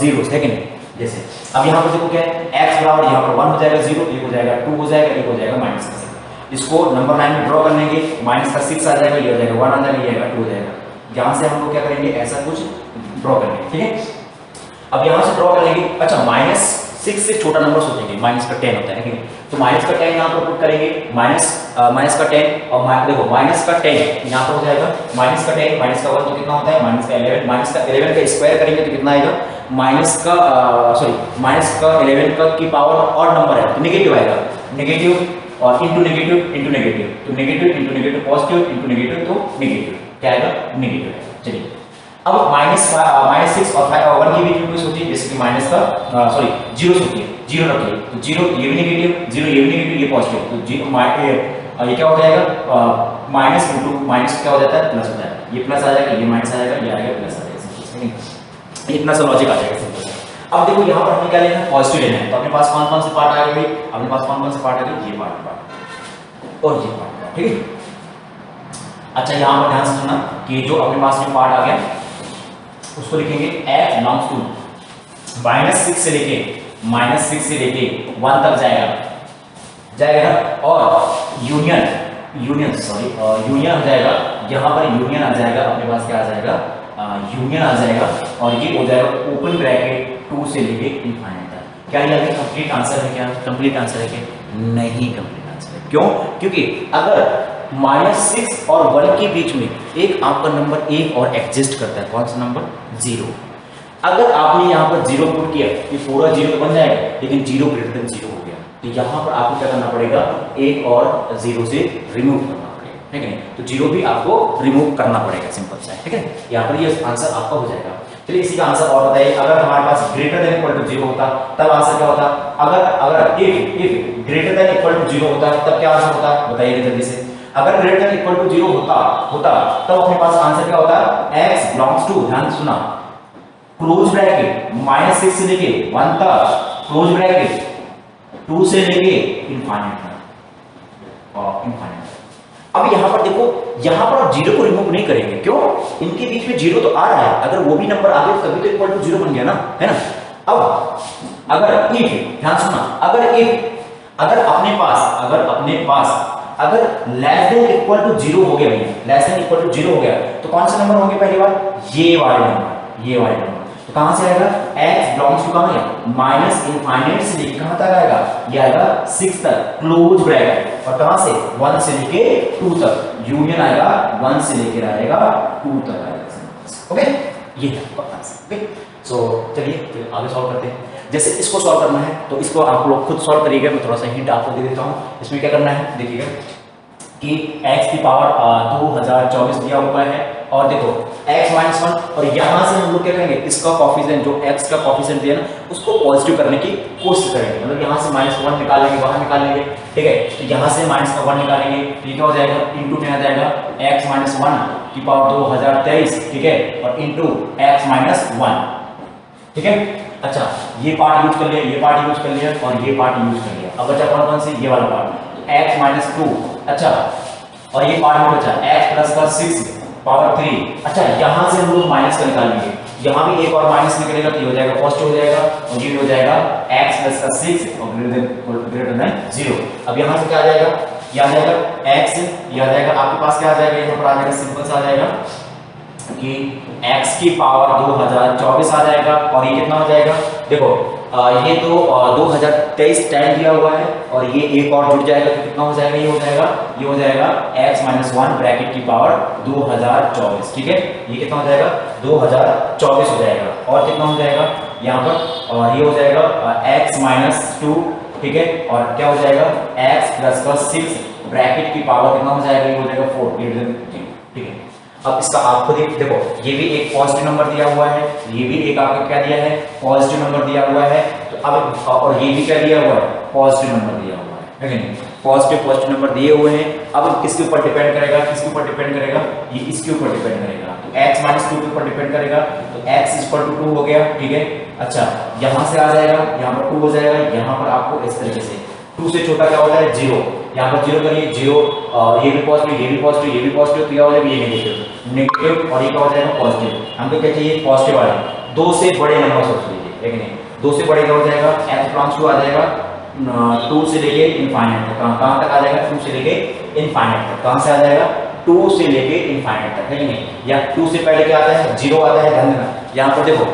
zeros, है कि नहीं। जैसे अब यहाँ पर देखो क्या है, x बराबर यहाँ पर 1 हो जाएगा 0, 1 हो जाएगा 2 हो जाएगा, 1 हो जाएगा -6। इसको नंबर लाइन में ड्रॉ कर लेंगे, -6 आ जाएगा, ये हो जाएगा 1 आ जाएगा, ये आएगा 2 हो जाएगा। यहाँ से हम लोग क्या करेंगे, ऐसा कुछ ड्रॉ करेंगे, ठीक है। अब यहाँ से ड्रॉ कर लेंगे, अच्छा -6 से छोटा नंबर सोचेंगे, माइनस का 10 होता है कि नहीं, तो माइनस का 10 यहाँ पर पुट करेंगे, माइनस का 10 और देखो माइनस का 10 यहाँ पर हो जाएगा, माइनस का 10 माइनस का 1 तो कितना होता है माइनस का 11, माइनस का 11 का स्क्वायर करेंगे तो कितना आएगा, माइनस का 11 का की पावर और नंबर है तो नेगेटिव आएगा, नेगेटिव और इंटू नेगेटिव इंटू नेगेटिव, तो negative into negative positive into negative तो नेगेटिव क्या आएगा नेगेटिव। चलिए अब -6 और 1 के बीच में कोई सोचिए, जैसे कि माइनस का सॉरी 0 सोचिए, 0 रखिए तो 0 ये भी नेगेटिव, 0 ये भी नेगेटिव, ये पॉजिटिव, तो 0 ये क्या हो जाएगा माइनस इंटू माइनस क्या हो जाता है प्लस हो जाएगा, ये प्लस आ जाएगा, ये माइनस आ जाएगा, ये आएगा प्लस आ जाएगा, इतना सा लॉजिक आ जाएगा सिंपल सा। अब देखो यहाँ पर हमें क्या लेना है, पॉजिटिव लेना है, तो अपने पास कौन कौन से पार्ट आ गए भाई, अपने पास कौन कौन से पार्ट आ गए, ये पार्ट और ये पार्ट, ठीक है। अच्छा यहाँ पर ध्यान से सुनना कि जो अपने पास में पार्ट आ गया उसको लिखेंगे f बिलोंग्स टू -6 से लेके -1 तक जाएगा और यूनियन हो जाएगा, यहाँ पर यूनियन आ जाएगा, अपने पास क्या आ जाएगा यूनियन आ जाएगा और ये हो जाएगा ओपन ब्रैकेट 2 से लेके इनफाइनाइट तक। क्या ये कंप्लीट आंसर है, क्या कंप्लीट आंसर है, क्या नहीं कंप्लीट आंसर है, क्यों, क्योंकि अगर -6 और 1 के बीच में एक आपका नंबर एक और एग्जिस्ट करता है, कौन सा नंबर 0, अगर आपने यहाँ पर 0 पुट किया ये पूरा 0 तो बन जाएगा, लेकिन 0 ग्रेटर देन 0 हो गया, तो यहाँ पर आपको क्या करना पड़ेगा, एक और 0 से रिमूव करना पड़ेगा, ठीक है। तो 0 भी आपको रिमूव करना पड़ेगा, सिंपल सा है, ठीक है। यहाँ पर ये आंसर आपका हो जाएगा। चलिए इसी का आंसर और बताइए, अगर हमारे पास ग्रेटर देन इक्वल टू 0 होता तब आंसर क्या होता, अगर if greater than equal to 0 होता तब क्या आंसर होता, बताइए जल्दी से। अगर ग्रेटर देन इक्वल टू 0 होता तब अपने पास आंसर क्या होता, x बिलोंग्स टू, ध्यान सुना, क्लोज ब्रैकेट -6 से लेके 1 तक, क्लोज ब्रैकेट 2 से लेके इनफाइनाइट तक और इनफाइनाइट। अब यहां पर देखो, यहां पर आप 0 को रिमूव नहीं करेंगे, क्यों, इनके बीच में 0 तो आ रहा है, अगर वो भी नंबर आ गया तभी तो इक्वल टू 0 बन गया ना, है ना। अब अगर इफ, ध्यान सुना, अगर अपने पास अगर लेस देन इक्वल टू 0 हो गया, भैया लेस देन इक्वल टू 0 हो गया तो कौन से नंबर होंगे, पहली बार ये वाले नंबर, तो कहां से आएगा, x बिलोंग्स टू कहां है, माइनस इनफाइनाइट से लेके कहां तक आएगा, ये आएगा 6 तक, क्लोज ब्रैकेट, और कहां से 1 से लेके 2 तक, यूनियन आएगा 1 से लेकर आएगा 2 तक आएगा, ओके, ये है आपका आंसर, ओके। सो चलिए आगे सॉल्व करते हैं। जैसे इसको सॉल्व करना है तो इसको आप लोग खुद सॉल्व करिएगा, मैं थोड़ा सा हिंट आपको दे देता हूं। इसमें क्या करना है, देखिएगा कि x की पावर 2024 दिया हुआ है, और देखो x -1, और यहां से हम लोग क्या करेंगे, इसका कोफिशिएंट जो x का कोफिशिएंट दिया ना उसको पॉजिटिव करने की कोशिश करेंगे, मतलब यहां से -1 निकालेंगे, बाहर निकालेंगे, ठीक है। तो यहां से -1 निकालेंगे तो क्या हो जाएगा, इनटू में आ जाएगा x -1 की पावर 2023, ठीक है, और इनटू x -1, ठीक है। अच्छा ये पार्ट यूज कर लिया, ये पार्ट यूज कर लिया और ये पार्ट यूज कर लिया, अब बचा कौन से, ये वाला पार्ट, x -2, अच्छा, और ये पार्ट में बचा x + 6 पावर 3, अच्छा यहां से हम लोग माइनस का निकालेंगे, यहां भी एक और माइनस निकलेगा तो ये हो जाएगा पॉजिटिव हो जाएगा, और ये हो जाएगा x + 6 और ग्रेटर देन 0। अब यहां से क्या आ जाएगा, ये आ जाएगा x, ये आ जाएगा आपके पास क्या आ जाएगा, यहां पर आ जाएगा सिंपल सा आ जाएगा कि x की पावर 2024 आ जाएगा, और ये कितना हो जाएगा, देखो ये तो 2023 10 दिया हुआ है, और ये एक और जुड़ जाएगा तो कितना हो जाएगा, ये हो जाएगा x -1 ब्रैकेट की पावर 2024, ठीक है, ये कितना हो जाएगा 2024 हो जाएगा, और कितना हो जाएगा यहाँ पर, और ये हो जाएगा x -2, ठीक है, और क्या हो जाएगा x + 6 ब्रैकेट की पावर कितना हो जाएगा, ये हो जाएगा 4, ठीक है। अब इसका आपको देखो, ये भी एक पॉजिटिव नंबर दिया हुआ है, ये भी एक आपको क्या दिया है, पॉजिटिव नंबर दिया हुआ है, तो अब और ये भी क्या दिया हुआ है, पॉजिटिव नंबर दिया हुआ है, ठीक है, पॉजिटिव नंबर दिए हुए हैं। अब किसके ऊपर डिपेंड करेगा, किसके ऊपर डिपेंड करेगा, ये इसके ऊपर डिपेंड करेगा, तो x -2 के ऊपर डिपेंड करेगा, तो x = 2 हो गया, ठीक है। अच्छा यहां से आ जाएगा, यहां पर 2 हो जाएगा, यहां पर आपको इस तरीके से 2 से छोटा क्या होता है 0, यहाँ पर 0 करिए, 0, ये भी पॉजिटिव, ये भी पॉजिटिव, ये भी पॉजिटिव, तो क्या हो जाएगा, ये नेगेटिव, और ये क्या हो जाएगा पॉजिटिव। हमको क्या चाहिए, पॉजिटिव वाले, 2 से बड़े नंबर सोच लीजिए, लेकिन 2 से बड़े क्या हो जाएगा, x बिलोंग्स टू आ जाएगा 2 से लेके इनफाइनाइट तक, कहां तक आ जाएगा, 2 से लेके इनफाइनाइट तक, कहां से आ जाएगा, 2 से लेके इनफाइनाइट तक, है कि नहीं, या 2 से पहले क्या आता है, 0 आता है, ध्यान देना, यहाँ पर देखो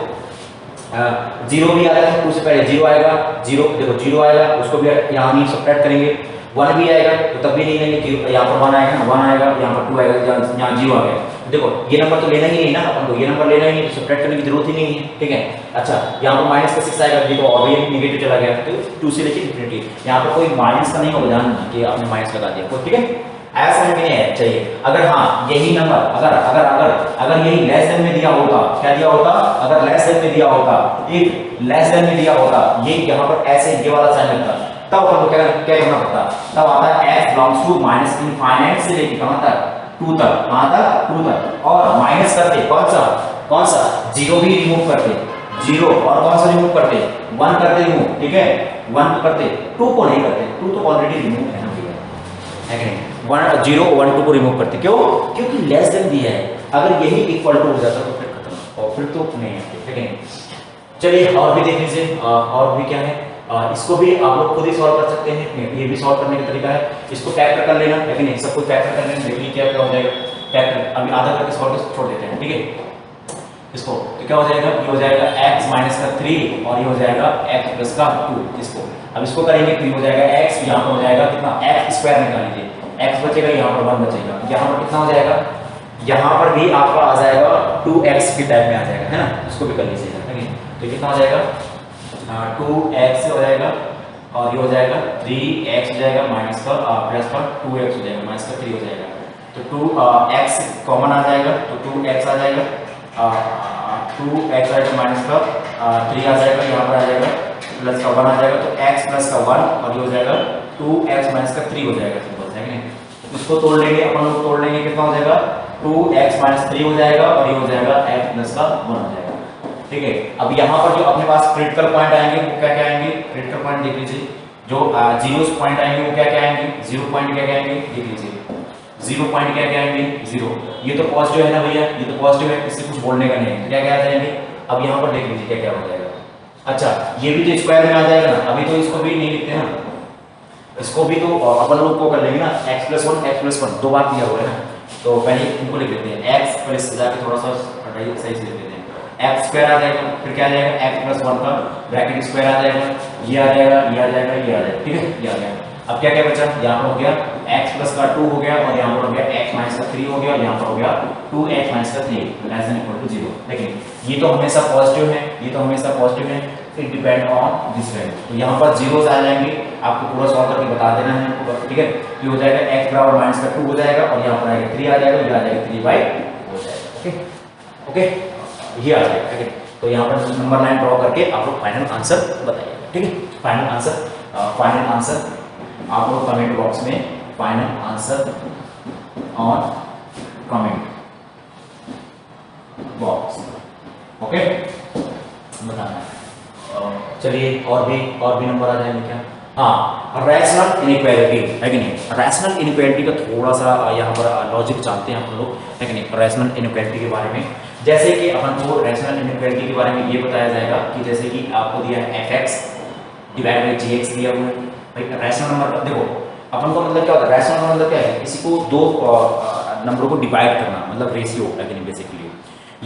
0 भी आता है, 2 से पहले 0 आएगा, 0 देखो 0 आएगा, उसको भी यहाँ नहीं सब्ट्रैक्ट करेंगे, 1 भी आएगा तो तब भी नहीं लेंगे, यहाँ पर 1 आएगा, 1 आएगा, यहाँ पर 2 आएगा, यहाँ 0 आ गया, देखो ये नंबर तो लेना ही नहीं ना अपन को, ये नंबर लेना ही नहीं, तो सब्ट्रैक्ट करने की जरूरत ही नहीं है, ठीक है। अच्छा यहाँ पर -6 आएगा, ये तो और भी नेगेटिव चला गया, तो 2 से लेके इनफिनिटी, यहाँ पर कोई माइनस का नहीं होगा, ध्यान कि आपने माइनस लगा दिया, ठीक है। ऐसा समझ में नहीं चाहिए। अगर हाँ यही नंबर अगर अगर अगर अगर यही लेस देन में दिया होता, क्या दिया होता, अगर लेस देन में दिया होता, इफ लेस देन में दिया होता, ये यहाँ पर ऐसे ये वाला साइन लगता, तब अपन को क्या करना पड़ता, तब आता है x belongs to minus infinite से लेके कहां तक, 2 तक, कहां तक, 2 तक, और माइनस करते कौन सा 0 भी रिमूव करते, 0 और कौन सा रिमूव करते, 1 करते रिमूव, ठीक है 1 करते, 2 को नहीं करते, 2 तो ऑलरेडी रिमूव है ना भैया, है कि नहीं, 1 0 1 2 को रिमूव करते, क्यों, क्योंकि लेस देन दिया है, अगर यही इक्वल टू हो जाता तो फिर खत्म, और फिर तो नहीं है, ठीक है। चलिए और भी देख लीजिए, और भी क्या है, इसको भी आप लोग खुद ही सॉल्व कर सकते हैं, ये भी सॉल्व करने का तरीका है, इसको फैक्टर कर लेना, लेकिन नहीं सब कुछ फैक्टर कर लेना, देखिए क्या क्या हो जाएगा, फैक्टर अभी आधा करके सॉल्व कर छोड़ देते हैं, ठीक है। इसको तो क्या हो जाएगा, ये हो जाएगा x माइनस का 3 और ये हो जाएगा x प्लस का 2, इसको अब इसको करेंगे तो ये हो जाएगा x, यहाँ पर हो जाएगा कितना x स्क्वायर निकाल लीजिए, x बचेगा, यहाँ पर 1 बचेगा, यहाँ पर कितना हो जाएगा, यहाँ पर भी आपका आ जाएगा 2x के टाइप में आ जाएगा, है ना, इसको भी कर लीजिएगा, ठीक है। तो कितना हो जाएगा 2x हो जाएगा और ये हो जाएगा 3x हो जाएगा माइनस का प्लस का 2x हो जाएगा माइनस का 3 हो जाएगा, तो 2x कॉमन आ जाएगा, तो 2x आ जाएगा, 2x आएगा माइनस का 3 आ जाएगा, यहाँ पर आ जाएगा प्लस का 1 आ जाएगा, तो x प्लस का 1 और ये हो जाएगा 2x माइनस का 3 हो जाएगा, सिंपल है कि नहीं। इसको तोड़ लेंगे अपन लोग, तोड़ लेंगे कितना हो जाएगा 2x माइनस 3 हो जाएगा और ये हो जाएगा x प्लस का 1 हो जाएगा, ठीक है। अब यहाँ पर जो अपने पास क्रिटिकल पॉइंट आएंगे वो क्या क्या आएंगे, क्रिटिकल पॉइंट देख लीजिए, जो जीरो पॉइंट आएंगे वो क्या क्या आएंगे, 0 पॉइंट क्या क्या आएंगे देख लीजिए, 0 पॉइंट क्या क्या आएंगे 0, ये तो पॉजिटिव है ना भैया, ये तो पॉजिटिव है, इससे कुछ बोलने का नहीं है, क्या क्या आ जाएंगे, अब यहाँ पर देख लीजिए क्या क्या हो जाएगा, अच्छा ये भी तो स्क्वायर में आ जाएगा ना, अभी तो इसको भी नहीं लिखते ना, इसको भी तो अपन लोग को कर लेंगे ना, x प्लस 1 दो बार दिया हुआ है ना, तो पहले इनको लिख लेते हैं, x प्लस जाके थोड़ा सा हटाइए सही से लिख लेते हैं, x स्क्वायर आ जाएगा, फिर क्या आ जाएगा x प्लस 1 का ब्रैकेट स्क्वायर आ जाएगा, ये आ जाएगा, ये आ जाएगा, ये आ जाएगा, ठीक है, ये आ गया। अब क्या क्या बचा, यहाँ पर हो गया x प्लस का 2 हो गया और यहाँ पर हो गया x माइनस का 3 हो गया और यहाँ पर हो गया 2x माइनस का 3 लेस देन इक्वल टू 0, लेकिन ये तो हमेशा पॉजिटिव है, ये तो हमेशा पॉजिटिव है, it depend on this value, तो यहाँ पर जीरोस आ जाएंगे, आपको पूरा सॉल्व करके बता देना है आपको, ठीक है। ये हो जाएगा x बराबर माइनस का 2 हो जाएगा और यहाँ पर आएगा 3 आ जाएगा, ये आ जाएगा 3/2 हो जाएगा, ओके ओके, ये आ जाएगा, ठीक है। तो यहाँ पर नंबर लाइन ड्रॉ करके आप लोग फाइनल आंसर बताइएगा, ठीक है। फाइनल आंसर आप लोग कमेंट बॉक्स में final answer on comment box, okay, बताना है। चलिए और भी नंबर आ जाएंगे क्या, हाँ रैशनल इनइक्वालिटी है कि नहीं, रैशनल इनइक्वालिटी का थोड़ा सा यहाँ पर लॉजिक जानते हैं हम लोग, है कि नहीं, रैशनल इनइक्वालिटी के बारे में, जैसे कि अपन को रैशनल इनइक्वालिटी के बारे में ये बताया जाएगा कि जैसे कि आपको दिया है fx डिवाइड बाई gx दिया हुआ है, भाई रैशनल नंबर देखो अपन को मतलब क्या होता है, रैशनल नंबर मतलब क्या है, किसी को दो नंबरों को डिवाइड करना, मतलब रेशियो है कि नहीं, बेसिकली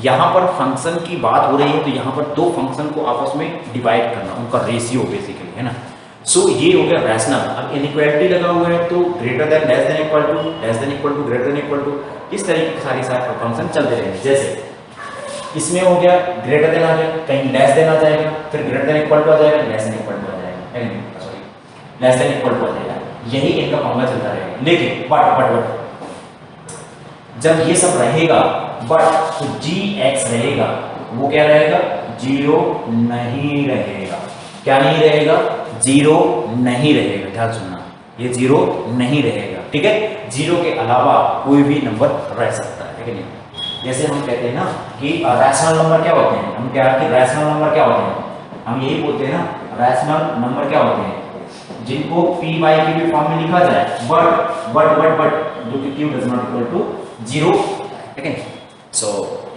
यहाँ पर फंक्शन की बात हो रही है तो यहाँ पर दो फंक्शन को आपस में डिवाइड करना, उनका रेशियो बेसिकली, है ना। सो ये हो गया रैशनल। अब इनइक्वालिटी लगा हुआ है तो greater than less than equal to, less than equal to greater than equal to, इस तरीके के सारे फंक्शन चलते रहेंगे। जैसे इसमें हो गया ग्रेटर देन आ गया, कहीं लेस देन आ जाएगा, फिर ग्रेटर देन इक्वल टू आ जाएगा, लेस देन इक्वल टू आ जाएगा, sorry less than equal to आ जाएगा, यही इनका फॉर्मूला चलता रहेगा। लेकिन बट जब ये सब रहेगा बट तो gx रहेगा वो क्या रहेगा, 0 नहीं रहेगा, क्या नहीं रहेगा, 0 नहीं रहेगा, ध्यान सुनना, ये 0 नहीं रहेगा, ठीक है। 0 के अलावा कोई भी नंबर रह सकता है, ठीक है। जैसे हम कहते हैं ना कि रैशनल नंबर क्या होते हैं, हम क्या कि रैशनल नंबर क्या होते हैं, हम यही बोलते हैं ना, रैशनल नंबर क्या होते हैं, जिनको p by q के फॉर्म में लिखा जाए, बट जो कि q does not equal to 0, ठीक है। सो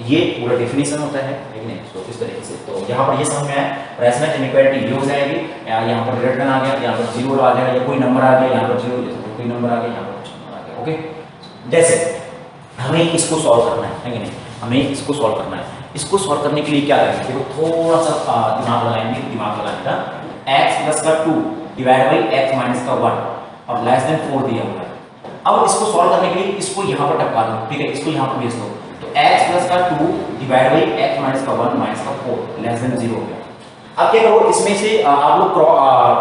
ये पूरा डेफिनेशन होता है, ठीक है। तो इस तरीके से तो यहाँ पर ये समझ में आया, रैशनल इनइक्वालिटी ये हो जाएगी, यहाँ पर ग्रेटर देन आ गया, यहाँ पर 0 आ गया, या कोई नंबर आ गया, यहाँ पर 0 जैसे कोई नंबर आ गया, यहाँ पर कुछ नंबर आ गया, ओके। जैसे हमें इसको सॉल्व करना है कि नहीं, हमें इसको सॉल्व करना है। इसको सॉल्व करने के लिए क्या करेंगे, देखो थोड़ा सा दिमाग लगाएंगे, दिमाग लगाने का, x प्लस का 2 डिवाइड बाई x माइनस का 1 और लेस देन 4 दिया हुआ है। अब इसको सॉल्व करने के लिए इसको यहाँ पर टपका दो, ठीक है, इसको यहाँ पर भेज दो, तो x प्लस का 2 डिवाइड बाई x माइनस का 1 माइनस का 4 लेस देन 0 हो गया। अब क्या करो, इसमें से आप लोग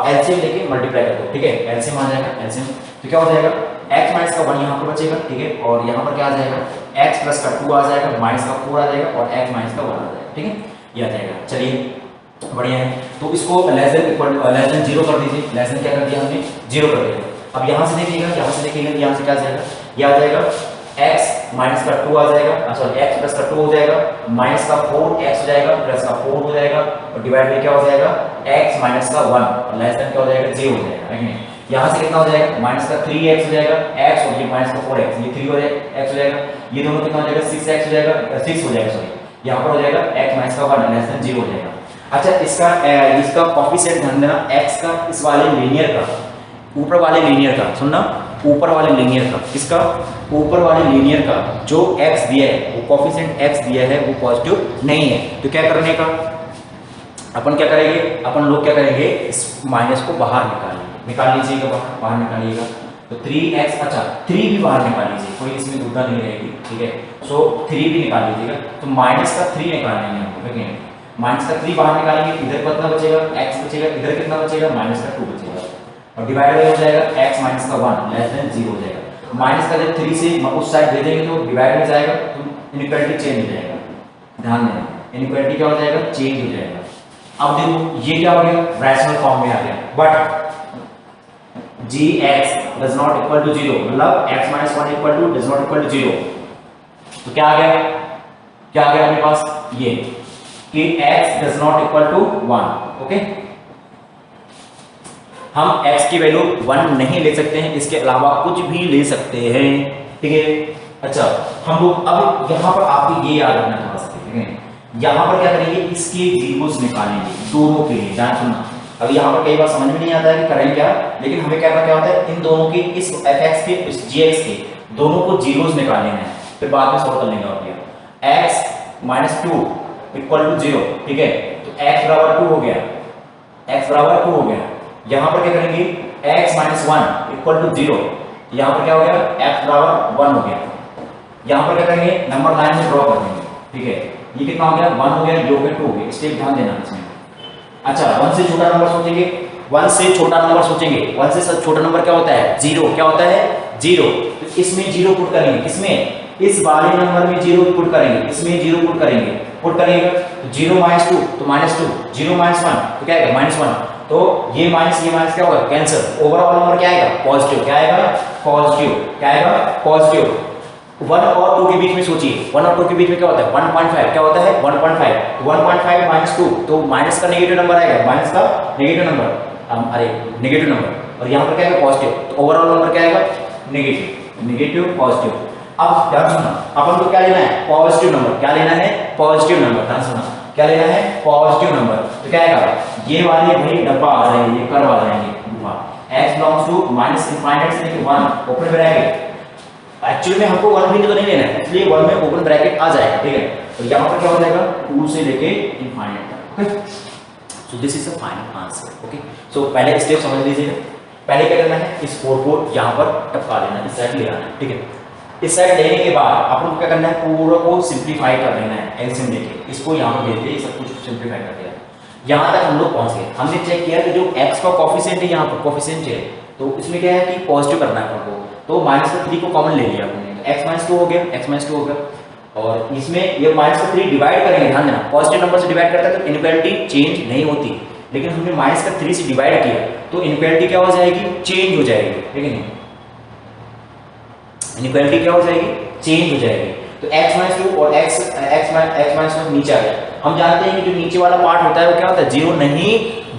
एलसीएम लेके मल्टीप्लाई कर दो, ठीक है, एलसीएम आ जाएगा, एलसीएम तो क्या हो जाएगा, x माइनस का 1 यहाँ पर बचेगा, ठीक है, और यहाँ पर क्या आ जाएगा, x प्लस का 2 आ जाएगा, माइनस का 4 आ जाएगा और x माइनस का 1 आ जाएगा, ठीक है, ये आ जाएगा। चलिए बढ़िया है, तो इसको लेस देन 0 कर दीजिए, लेस देन क्या कर दिया हमने, 0 कर दिया। अब यहाँ से देखिएगा, यहाँ से देखिएगा, यहाँ से क्या आ जाएगा, ये आ जाएगा x माइनस का 2 आ जाएगा, सॉरी x प्लस का 2 हो जाएगा, माइनस का 4x हो जाएगा, प्लस का 4 हो जाएगा और डिवाइड में क्या हो जाएगा, x माइनस का 1 और लेस देन क्या हो जाएगा, 0 हो जाएगा, है नहीं। यहाँ से कितना हो जाएगा, माइनस का 3x हो जाएगा, x और ये माइनस का 4x, ये 3 हो जाएगा, x हो जाएगा, ये दोनों कितना हो जाएगा, 6x हो जाएगा, 6 हो जाएगा, सॉरी यहाँ पर हो जाएगा x माइनस का 1 लेस देन 0 हो जाएगा। अच्छा, इसका कोएफिशिएंट ध्यान देना, x का इस वाले लीनियर का, ऊपर वाले लीनियर का, सुनना, ऊपर वाले लीनियर का, किसका, ऊपर वाले लीनियर का जो x दिया है, वो कोएफिशिएंट x दिया है वो पॉजिटिव नहीं है, तो क्या करने का, अपन क्या करेंगे, अपन लोग क्या करेंगे, इस माइनस को बाहर निकाल लीजिएगा, बाहर निकालिएगा, तो 3x, अच्छा 3 भी बाहर निकाल लीजिए, कोई इसमें दुविधा नहीं रहेगी, ठीक है, सो 3 भी निकाल लीजिएगा, तो माइनस का 3 निकालने हमको, ठीक है, माइनस का 3 बाहर निकालेंगे, इधर कितना बचेगा, x बचेगा, इधर कितना बचेगा, माइनस का 2 बचेगा और डिवाइड हो जाएगा x माइनस का 1 लेस देन 0 हो जाएगा। माइनस का जब 3 से उस साइड दे देंगे तो डिवाइड में जाएगा, तो इनइक्वालिटी चेंज हो जाएगा, ध्यान देना, इनइक्वालिटी क्या हो जाएगा, चेंज हो जाएगा। अब देखो ये क्या हो गया, रैशनल फॉर्म में आ गया, but gx does not equal to 0, मतलब x minus 1 equal to does not equal to 0, तो क्या आ गया, क्या आ गया अपने पास, ये कि x does not equal to 1, okay, हम x की वैल्यू 1 नहीं ले सकते हैं, इसके अलावा कुछ भी ले सकते हैं, ठीक है। अच्छा, हम लोग अब यहाँ पर आपको ये याद रखना थोड़ा सा, ठीक है, यहाँ पर क्या करेंगे, इसके जीरोस निकालेंगे दोनों के लिए, ध्यान सुनना। अब यहाँ पर कई बार समझ में नहीं आता है कि करें क्या, लेकिन हमें क्या होता है, इन दोनों के, इस fx के इस gx के दोनों को जीरोस निकालने हैं, फिर बाद में सॉल्व कर लेंगे। और x माइनस 2 इक्वल टू 0, ठीक है, तो x बराबर 2 हो गया, x बराबर 2 हो गया। यहाँ पर क्या करेंगे, x माइनस 1 इक्वल टू 0, यहाँ पर क्या हो गया, x बराबर 1 हो गया। यहाँ पर क्या करेंगे, नंबर लाइन में ड्रॉ कर देंगे, ठीक है, ये कितना हो गया, 1 हो गया, ये हो गया 2 हो गया, स्टेप ध्यान देना इसमें। अच्छा, 1 से छोटा नंबर सोचेंगे, 1 से छोटा नंबर सोचेंगे, 1 से छोटा नंबर क्या होता है, 0, क्या होता है, 0, तो इसमें 0 पुट करेंगे, किसमें, इस वाले नंबर में 0 पुट करेंगे, इसमें 0 पुट करेंगे, पुट करेंगे तो 0 माइनस 2 तो माइनस 2, 0 माइनस 1 तो क्या आएगा, माइनस 1, तो ये माइनस क्या होगा, कैंसिल, ओवरऑल नंबर क्या आएगा, पॉजिटिव, क्या आएगा, पॉजिटिव, क्या आएगा, पॉजिटिव। 1 और 2 के बीच में सोचिए, 1 और 2 के बीच में क्या होता है, 1.5, क्या होता है, 1.5, 1.5 माइनस 2, तो माइनस का नेगेटिव नंबर आएगा, माइनस का नेगेटिव नंबर, अरे नेगेटिव नंबर, और यहाँ पर क्या आएगा, पॉजिटिव, तो ओवरऑल नंबर क्या आएगा, नेगेटिव, नेगेटिव पॉजिटिव। अब ध्यान सुनना, अपन को क्या लेना है, पॉजिटिव नंबर, क्या लेना है, पॉजिटिव नंबर, ध्यान सुनना, क्या लेना है, पॉजिटिव नंबर, तो क्या आएगा, ये वाले भाई डब्बा आ जाएंगे, ये कर्व आ जाएंगे, x belongs to minus infinite से लेके 1 ओपन ब्रैकेट, एक्चुअली में हमको 1 भी तो नहीं लेना है, इसलिए 1 में ओपन ब्रैकेट आ जाएगा, ठीक है, तो यहाँ पर क्या हो जाएगा, 2 से लेके इनफाइनाइट तक, okay, so this is the final answer, okay. So पहले स्टेप समझ लीजिएगा, पहले क्या करना है, इस 4 को यहाँ पर टपका लेना है, इस साइड ले आना है, ठीक है, इस साइड लेने के बाद आपको क्या करना है, पूरा को सिंप्लीफाई कर लेना है, एलसीएम लेके इसको यहाँ पर भेज दिया, सब कुछ सिंप्लीफाई कर दिया, यहाँ तक हम लोग पहुँच गए। हमने चेक किया कि जो x का कोफिशिएंट है, यहाँ पर कोफिशिएंट है, तो इसमें क्या है कि पॉजिटिव करना है हमको, तो माइनस का 3 को कॉमन ले लिया हमने, तो x माइनस 2 हो गया, x माइनस 2 हो गया, और इसमें ये माइनस का 3 डिवाइड करेंगे, ध्यान देना, पॉजिटिव नंबर से डिवाइड करता है तो इनइक्वालिटी चेंज नहीं होती, लेकिन हमने माइनस का 3 से डिवाइड किया तो इनइक्वालिटी क्या हो जाएगी, चेंज हो जाएगी, ठीक है, इनइक्वालिटी क्या हो जाएगी, चेंज हो जाएगी। तो x माइनस 2 और x माइनस 1 नीचे आ गया। हम जानते हैं कि जो नीचे वाला पार्ट होता है वो क्या होता है,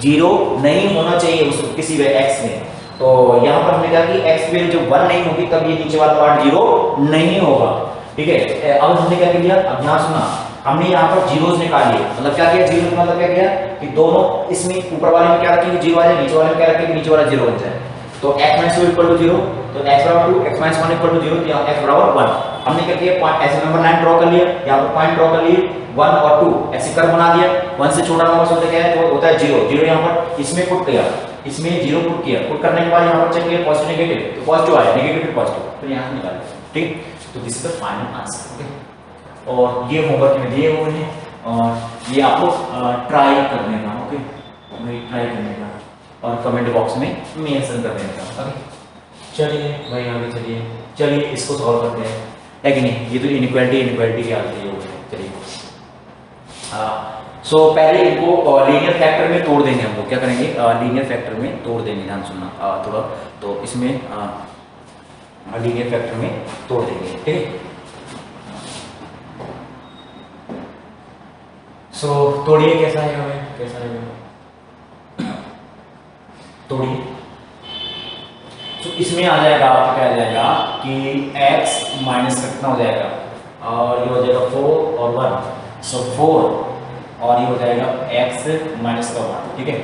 जीरो नहीं होना चाहिए उस किसी भी x में, तो यहाँ पर हमने कहा कि x की वैल्यू जब 1 नहीं होगी तब ये नीचे वाला पार्ट 0 नहीं होगा, ठीक है। अब हमने क्या किया, अब यहाँ सुना, हमने यहाँ पर जीरोस निकाल लिए, मतलब क्या किया, जीरो मतलब क्या किया कि दोनों इसमें ऊपर वाले में क्या रखेंगे, जीरो आ जाए, नीचे वाले में क्या रखेंगे, नीचे वाला 0 बन जाए, तो x माइनस 2 इक्वल टू 0, तो x बराबर 2, x माइनस 1 इक्वल टू 0, तो यहाँ x बराबर 1। हमने क्या किया, ऐसे नंबर लाइन ड्रॉ कर लिया, यहाँ पर पॉइंट ड्रॉ कर लिए, 1 और 2 ऐसे कर्व बना दिया, 1 से छोटा नंबर सोचते क्या है, तो होता है 0, 0 यहाँ पर इसमें पुट किया, इसमें 0 पुट किया, पुट करने के बाद यहाँ पर चेक किया पॉजिटिव नेगेटिव, तो पॉजिटिव आया, नेगेटिव फिर पॉजिटिव, तो यहाँ से निकाला, ठीक। तो this is the final answer, okay. और ये होमवर्क में दिए हुए हैं और ये आप लोग ट्राई करने का, ओके, ट्राई करने का और कमेंट बॉक्स में मेंशन कर देने का, ओके। चलिए भाई आगे चलिए, चलिए इसको सॉल्व करते हैं, है कि नहीं। ये तो इनइक्वालिटी की हालत है। चलिए सो पहले इनको लीनियर फैक्टर में तोड़ देंगे हम लोग। क्या करेंगे, लीनियर फैक्टर में तोड़ देंगे, ध्यान सुनना थोड़ा। तो इसमें लीनियर फैक्टर में तोड़ देंगे, ठीक है। सो तोड़िए, कैसा आएगा भाई, कैसा आएगा, तोड़िए। तो इसमें आ जाएगा आपका, क्या आ जाएगा कि x माइनस कितना हो जाएगा, और ये हो जाएगा 4 और 1, सो 4 और ये हो जाएगा x माइनस का 1, ठीक है।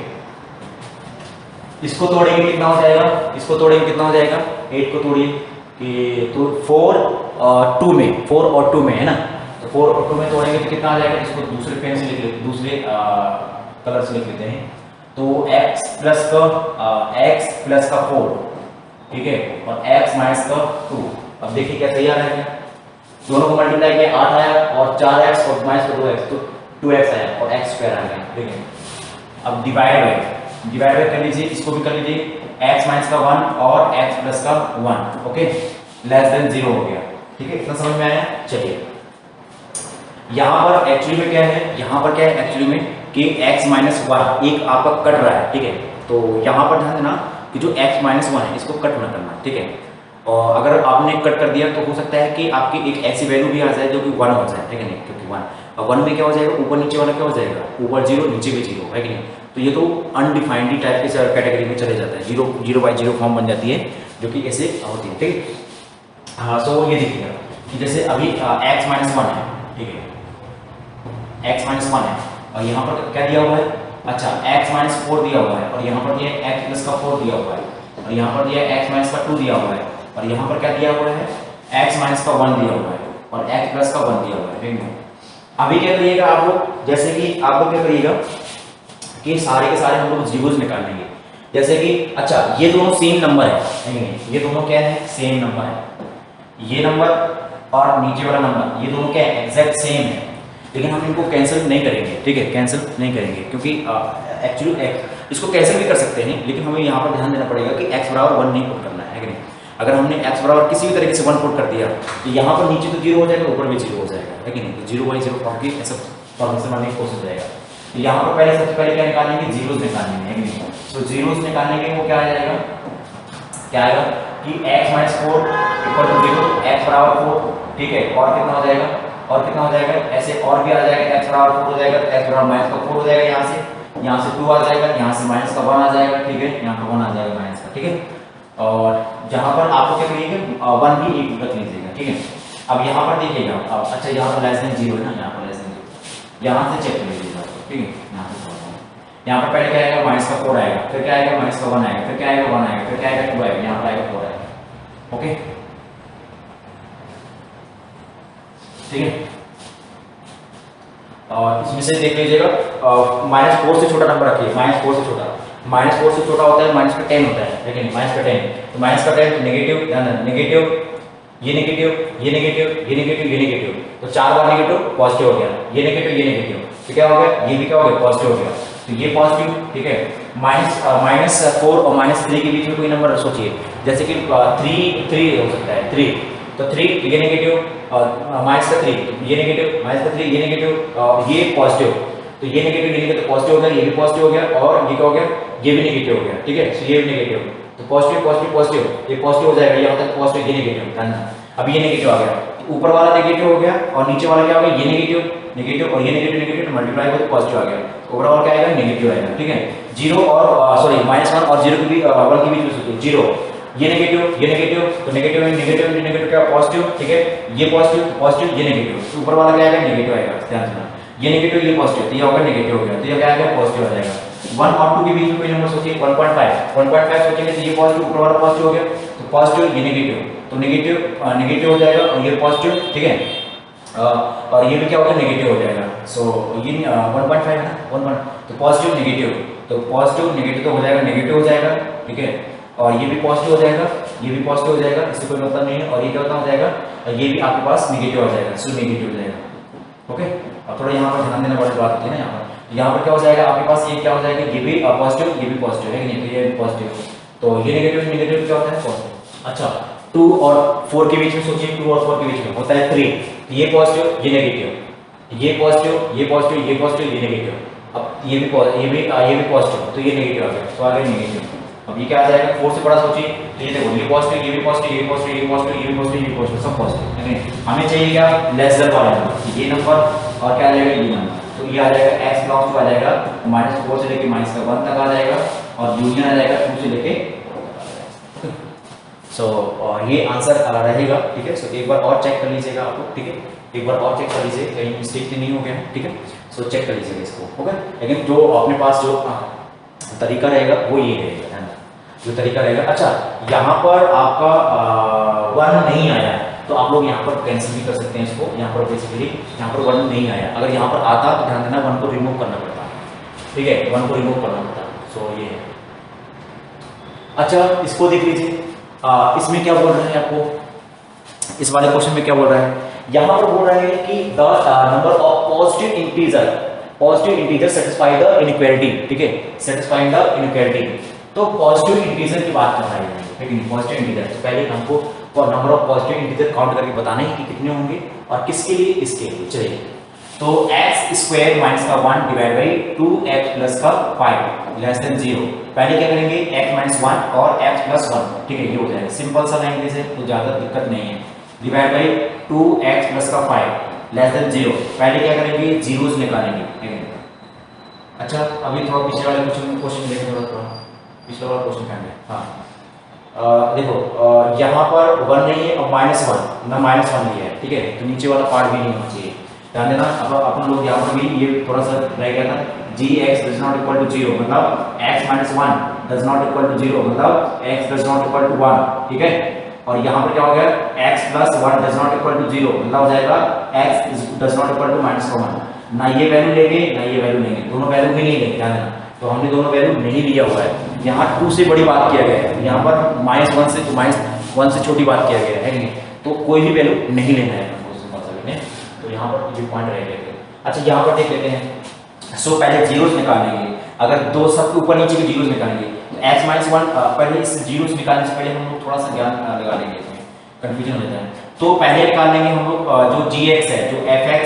इसको तोड़ेंगे कितना हो जाएगा, इसको तोड़ेंगे कितना हो जाएगा, 8 को तोड़िए कि तो 4 और 2 में, 4 और 2 में है ना, तो 4 और 2 में तोड़ेंगे तो कितना आ जाएगा। इसको दूसरे पेन से लिख लेते, दूसरे कलर से लिख लेते हैं। तो x प्लस का 4, ठीक है, और x माइनस का 2। अब देखिए क्या सही आ रहा है, दोनों को मल्टीप्लाई किया 8 आया, और 4x और माइनस का 2x, तो 2x आया और x स्क्वायर आ गया, ठीक है। अब डिवाइड बाय कर लीजिए, इसको भी कर लीजिए, x माइनस का 1 और x प्लस का 1, ओके, लेस देन 0 हो गया, ठीक है। इतना समझ में आया। चलिए यहाँ पर एक्चुअली में क्या है, यहाँ पर क्या है एक्चुअली में कि x माइनस 1 एक आपका कट रहा है, ठीक है। तो यहाँ पर ध्यान देना कि जो x माइनस 1 है इसको कट ना करना, ठीक है। और अगर आपने कट कर दिया तो हो सकता है कि आपकी एक ऐसी वैल्यू भी आ जाए जो कि 1 हो जाए, ठीक है नहीं, क्योंकि 1 में क्या हो जाएगा, ऊपर नीचे वाला क्या हो जाएगा, ऊपर 0 नीचे भी 0, है कि नहीं। तो ये तो अनडिफाइंड टाइप के कैटेगरी में चले जाता है, 0 बाई 0 फॉर्म बन जाती है, जो कि ऐसे होती है, ठीक है। हाँ, सो ये देखिएगा कि जैसे अभी x माइनस 1 है, ठीक है, x माइनस 1 है, और यहाँ पर क्या दिया हुआ है, अच्छा x माइनस 4 दिया हुआ है, और यहाँ पर दिया x प्लस का 4 दिया हुआ है, और यहाँ पर दिया x माइनस का 2 दिया हुआ है, और यहाँ पर क्या दिया हुआ है, x माइनस का 1 दिया हुआ है, और x प्लस का 1 दिया हुआ है, ठीक है। अभी क्या करिएगा आप लोग, जैसे कि आप लोग क्या करिएगा कि सारे के सारे हम लोग जीरोस निकाल लेंगे। जैसे कि अच्छा ये दोनों सेम नंबर है, ये दोनों क्या है, सेम नंबर है, ये नंबर और नीचे वाला नंबर, ये दोनों क्या है, एग्जैक्ट सेम है, लेकिन हम इनको कैंसिल नहीं करेंगे, ठीक है, कैंसिल नहीं करेंगे, क्योंकि एक्चुअली इसको कैंसिल भी कर सकते हैं, लेकिन हमें यहाँ पर ध्यान देना पड़ेगा कि x बराबर 1 नहीं पुट करना है कि नहीं। अगर हमने x बराबर किसी भी तरीके से 1 पुट कर दिया तो यहाँ पर नीचे तो 0 हो जाएगा, ऊपर भी 0 हो जाएगा, है कि नहीं। तो 0 बाई 0 फॉर्म की ऐसा फॉर्मेशन बनाने की कोशिश हो जाएगा। तो यहाँ पर पहले सबसे पहले क्या निकालेंगे, जीरोस निकालेंगे, है कि नहीं। तो जीरोस निकालने के वो क्या आ जाएगा, क्या आएगा कि x minus 4 equal to 0, x बराबर 4, ठीक है, और कितना हो जाएगा, और कितना हो जाएगा, ऐसे और भी आ जाएगा, x बराबर 4 हो जाएगा, तो x बराबर माइनस का 4 हो जाएगा, यहाँ से 2 आ जाएगा, यहाँ से माइनस का 1 आ जाएगा, ठीक है, यहाँ पर 1 आ जाएगा माइनस का, ठीक है। और जहाँ पर आपको क्या करिएगा, 1 भी एक रख लीजिएगा, ठीक है। अब यहाँ पर देखिएगा, अब अच्छा यहाँ पर लेस देन 0 है ना, यहाँ पर लेस देन 0, यहाँ से चेक कर लीजिएगा, ठीक है। यहाँ पर पहले क्या आएगा, माइनस का 4 आएगा, फिर क्या आएगा, माइनस का 1 आएगा, फिर क्या आएगा, 1 आएगा, फिर क्या आएगा, 2 आएगा, यहाँ पर आएगा 4 आएगा, ओके, ठीक है। और इसमें से देख लीजिएगा, -4 से छोटा नंबर रखिए, -4 से छोटा, -4 से छोटा होता है माइनस का 10 होता है, लेकिन माइनस का 10, तो माइनस का 10 नेगेटिव, नेगेटिव, ये नेगेटिव, ये नेगेटिव, ये नेगेटिव, ये नेगेटिव, तो 4 बार नेगेटिव पॉजिटिव हो गया, ये नेगेटिव, ये नेगेटिव, तो क्या हो गया, ये भी क्या हो गया, पॉजिटिव हो गया, तो ये पॉजिटिव, ठीक है। -4 और -3 के बीच में कोई नंबर सोचिए, जैसे कि 3 हो सकता है, 3, तो 3 ये नेगेटिव, और माइनस का 3 ये नेगेटिव, माइनस का 3 ये नेगेटिव, और ये पॉजिटिव, तो ये नेगेटिव, ये नेगेटिव, पॉजिटिव हो गया, ये भी पॉजिटिव हो गया, और ये क्या हो गया, ये भी नेगेटिव हो गया, ठीक है। सो ये भी नेगेटिव, तो पॉजिटिव पॉजिटिव पॉजिटिव, ये पॉजिटिव हो जाएगा, ये होता है पॉजिटिव, ये नेगेटिव, ध्यान देना। अब ये नेगेटिव आ गया, तो ऊपर वाला नेगेटिव हो गया, और नीचे वाला क्या हो गया, ये नेगेटिव, नेगेटिव, और ये नेगेटिव, नेगेटिव मल्टीप्लाई हो तो पॉजिटिव आ गया, तो ओवरऑल क्या आएगा, नेगेटिव आएगा, ठीक है। 0 और सॉरी -1 और 0 के बीच, 1 के बीच में सोचिए, 0, ये नेगेटिव, ये नेगेटिव, तो नेगेटिव है, नेगेटिव, नेगेटिव क्या, पॉजिटिव, ठीक है, ये पॉजिटिव, पॉजिटिव, ये नेगेटिव, तो ऊपर वाला क्या आएगा, नेगेटिव आएगा, ध्यान देना, ये नेगेटिव, ये पॉजिटिव, तो ये होगा नेगेटिव हो गया, तो ये क्या आएगा, पॉजिटिव आ जाएगा। 1 और 2 के बीच में कोई नंबर सोचिए, 1.5 सोचेंगे तो ये पॉजिटिव, ऊपर वाला पॉजिटिव हो गया, तो पॉजिटिव, ये नेगेटिव, तो नेगेटिव हो जाएगा, और ये पॉजिटिव, ठीक है, और ये भी क्या होगा, नेगेटिव हो जाएगा। सो ये 1.5 है ना, 1, तो पॉजिटिव नेगेटिव, तो पॉजिटिव नेगेटिव तो हो जाएगा, नेगेटिव हो जाएगा, ठीक है, और ये भी पॉजिटिव हो जाएगा, ये भी पॉजिटिव हो जाएगा, इससे कोई मतलब नहीं है, और ये क्या हो जाएगा, ये भी आपके पास नेगेटिव हो जाएगा, सो नेगेटिव हो जाएगा, ओके। अब थोड़ा यहाँ पर ध्यान देने वाली बात होती है ना, यहाँ पर क्या हो जाएगा आपके पास, ये क्या हो जाएगा, ये भी पॉजिटिव, ये भी पॉजिटिव है कि नहीं, तो ये पॉजिटिव, तो ये नेगेटिव, नेगेटिव क्या होता है, पॉजिटिव। अच्छा 2 और 4 के बीच में सोचिए, 2 और 4 के बीच में होता है 3, ये पॉजिटिव ये नेगेटिव, ये पॉजिटिव ये पॉजिटिव ये पॉजिटिव ये नेगेटिव। अब ये भी पॉजिटिव तो ये नेगेटिव आ गया, तो आ गया नेगेटिव। अब ये क्या आ जाएगा, 4 से बड़ा सोचिए, तो ये देखो ये पॉजिटिव ये भी पॉजिटिव ये भी पॉजिटिव ये भी पॉजिटिव ये भी पॉजिटिव ये भी पॉजिटिव सब पॉजिटिव। हमें चाहिए क्या, लेस देन वाला नंबर, ये नंबर और क्या आ जाएगा ये नंबर। तो ये आ जाएगा x बिलोंग्स टू आ जाएगा -4 से लेके -1 तक आ जाएगा और यूनियन आ जाएगा 2 से लेके। सो ये आंसर रहेगा, ठीक है। सो एक बार और चेक कर लीजिएगा आपको, ठीक है, एक बार और चेक कर लीजिए कहीं मिस्टेक नहीं हो गया, ठीक है। सो चेक कर लीजिएगा इसको, ओके। लेकिन जो अपने पास जो तरीका रहेगा वो ये रहेगा, है ना, जो तरीका रहेगा। अच्छा यहाँ पर आपका 1 नहीं आया तो आप लोग यहाँ पर कैंसिल भी कर सकते हैं इसको, यहाँ पर बेसिकली यहाँ पर 1 नहीं आया, अगर यहाँ पर आता तो ध्यान देना 1 को रिमूव करना पड़ता, ठीक है, 1 को रिमूव करना पड़ता। सो ये है। अच्छा इसको देख लीजिए, इसमें क्या बोल रहे हैं आपको, इस वाले क्वेश्चन में क्या बोल रहा है, यहां पर बोल रहा है कि the number of positive integer satisfy the inequality, ठीक है, सेटिस्फाइंग द इनइक्वालिटी। तो पॉजिटिव इंटीजर की बात कर रहा है, लेकिन पॉजिटिव इंटीजर तो पहले हमको number of positive integer count करके बताना है कि कितने होंगे और किसके लिए, इसके लिए। चलिए तो x स्क्वायर माइनस का 1 डिवाइड बाई 2x प्लस का 5 लेस देन 0। पहले क्या करेंगे, x माइनस 1 और x प्लस 1, ठीक है, ये हो जाएगा, सिंपल सा लैंग्वेज है तो ज़्यादा दिक्कत नहीं है। डिवाइड बाई 2x प्लस का 5 लेस देन 0, पहले क्या करेंगे, जीरोस निकालेंगे। अच्छा अभी थोड़ा पिछले वाले क्वेश्चन देखें, थोड़ा पिछले वाला क्वेश्चन क्या है, हाँ देखो यहाँ पर 1 नहीं है और -1 ना -1 लिया है, ठीक है, तो नीचे वाला पार्ट भी नहीं होना चाहिए, ध्यान देना। अब अपन लोग यहाँ पर भी ये थोड़ा सा रह गया था, gx does not equal to 0 मतलब x minus 1 does not equal to 0 मतलब x does not equal to 1, ठीक है। और यहाँ पर क्या हो गया, x plus 1 does not equal to 0 मतलब हो जाएगा x does not equal to -1। ना ये वैल्यू लेंगे ना ये वैल्यू लेंगे, दोनों वैल्यू भी नहीं लेंगे, ध्यान देना। तो हमने दोनों वैल्यू नहीं लिया हुआ है, यहाँ 2 से बड़ी बात किया गया है, यहाँ पर -1 से -1 से छोटी बात किया गया है कि नहीं, तो कोई भी वैल्यू नहीं लेना है हमको, तो यहाँ पर ये पॉइंट रह गए थे। अच्छा यहाँ पर देख लेते हैं। सो पहले जीरोस निकालेंगे, अगर दो सबके ऊपर नीचे के जीरोस निकालेंगे तो x माइनस 1, पहले इस जीरोस निकालने से पहले हम लोग थोड़ा सा ज्ञान लगा लेंगे, इसमें कंफ्यूजन हो जाता है। तो पहले निकाल लेंगे हम लोग जो gx है, जो fx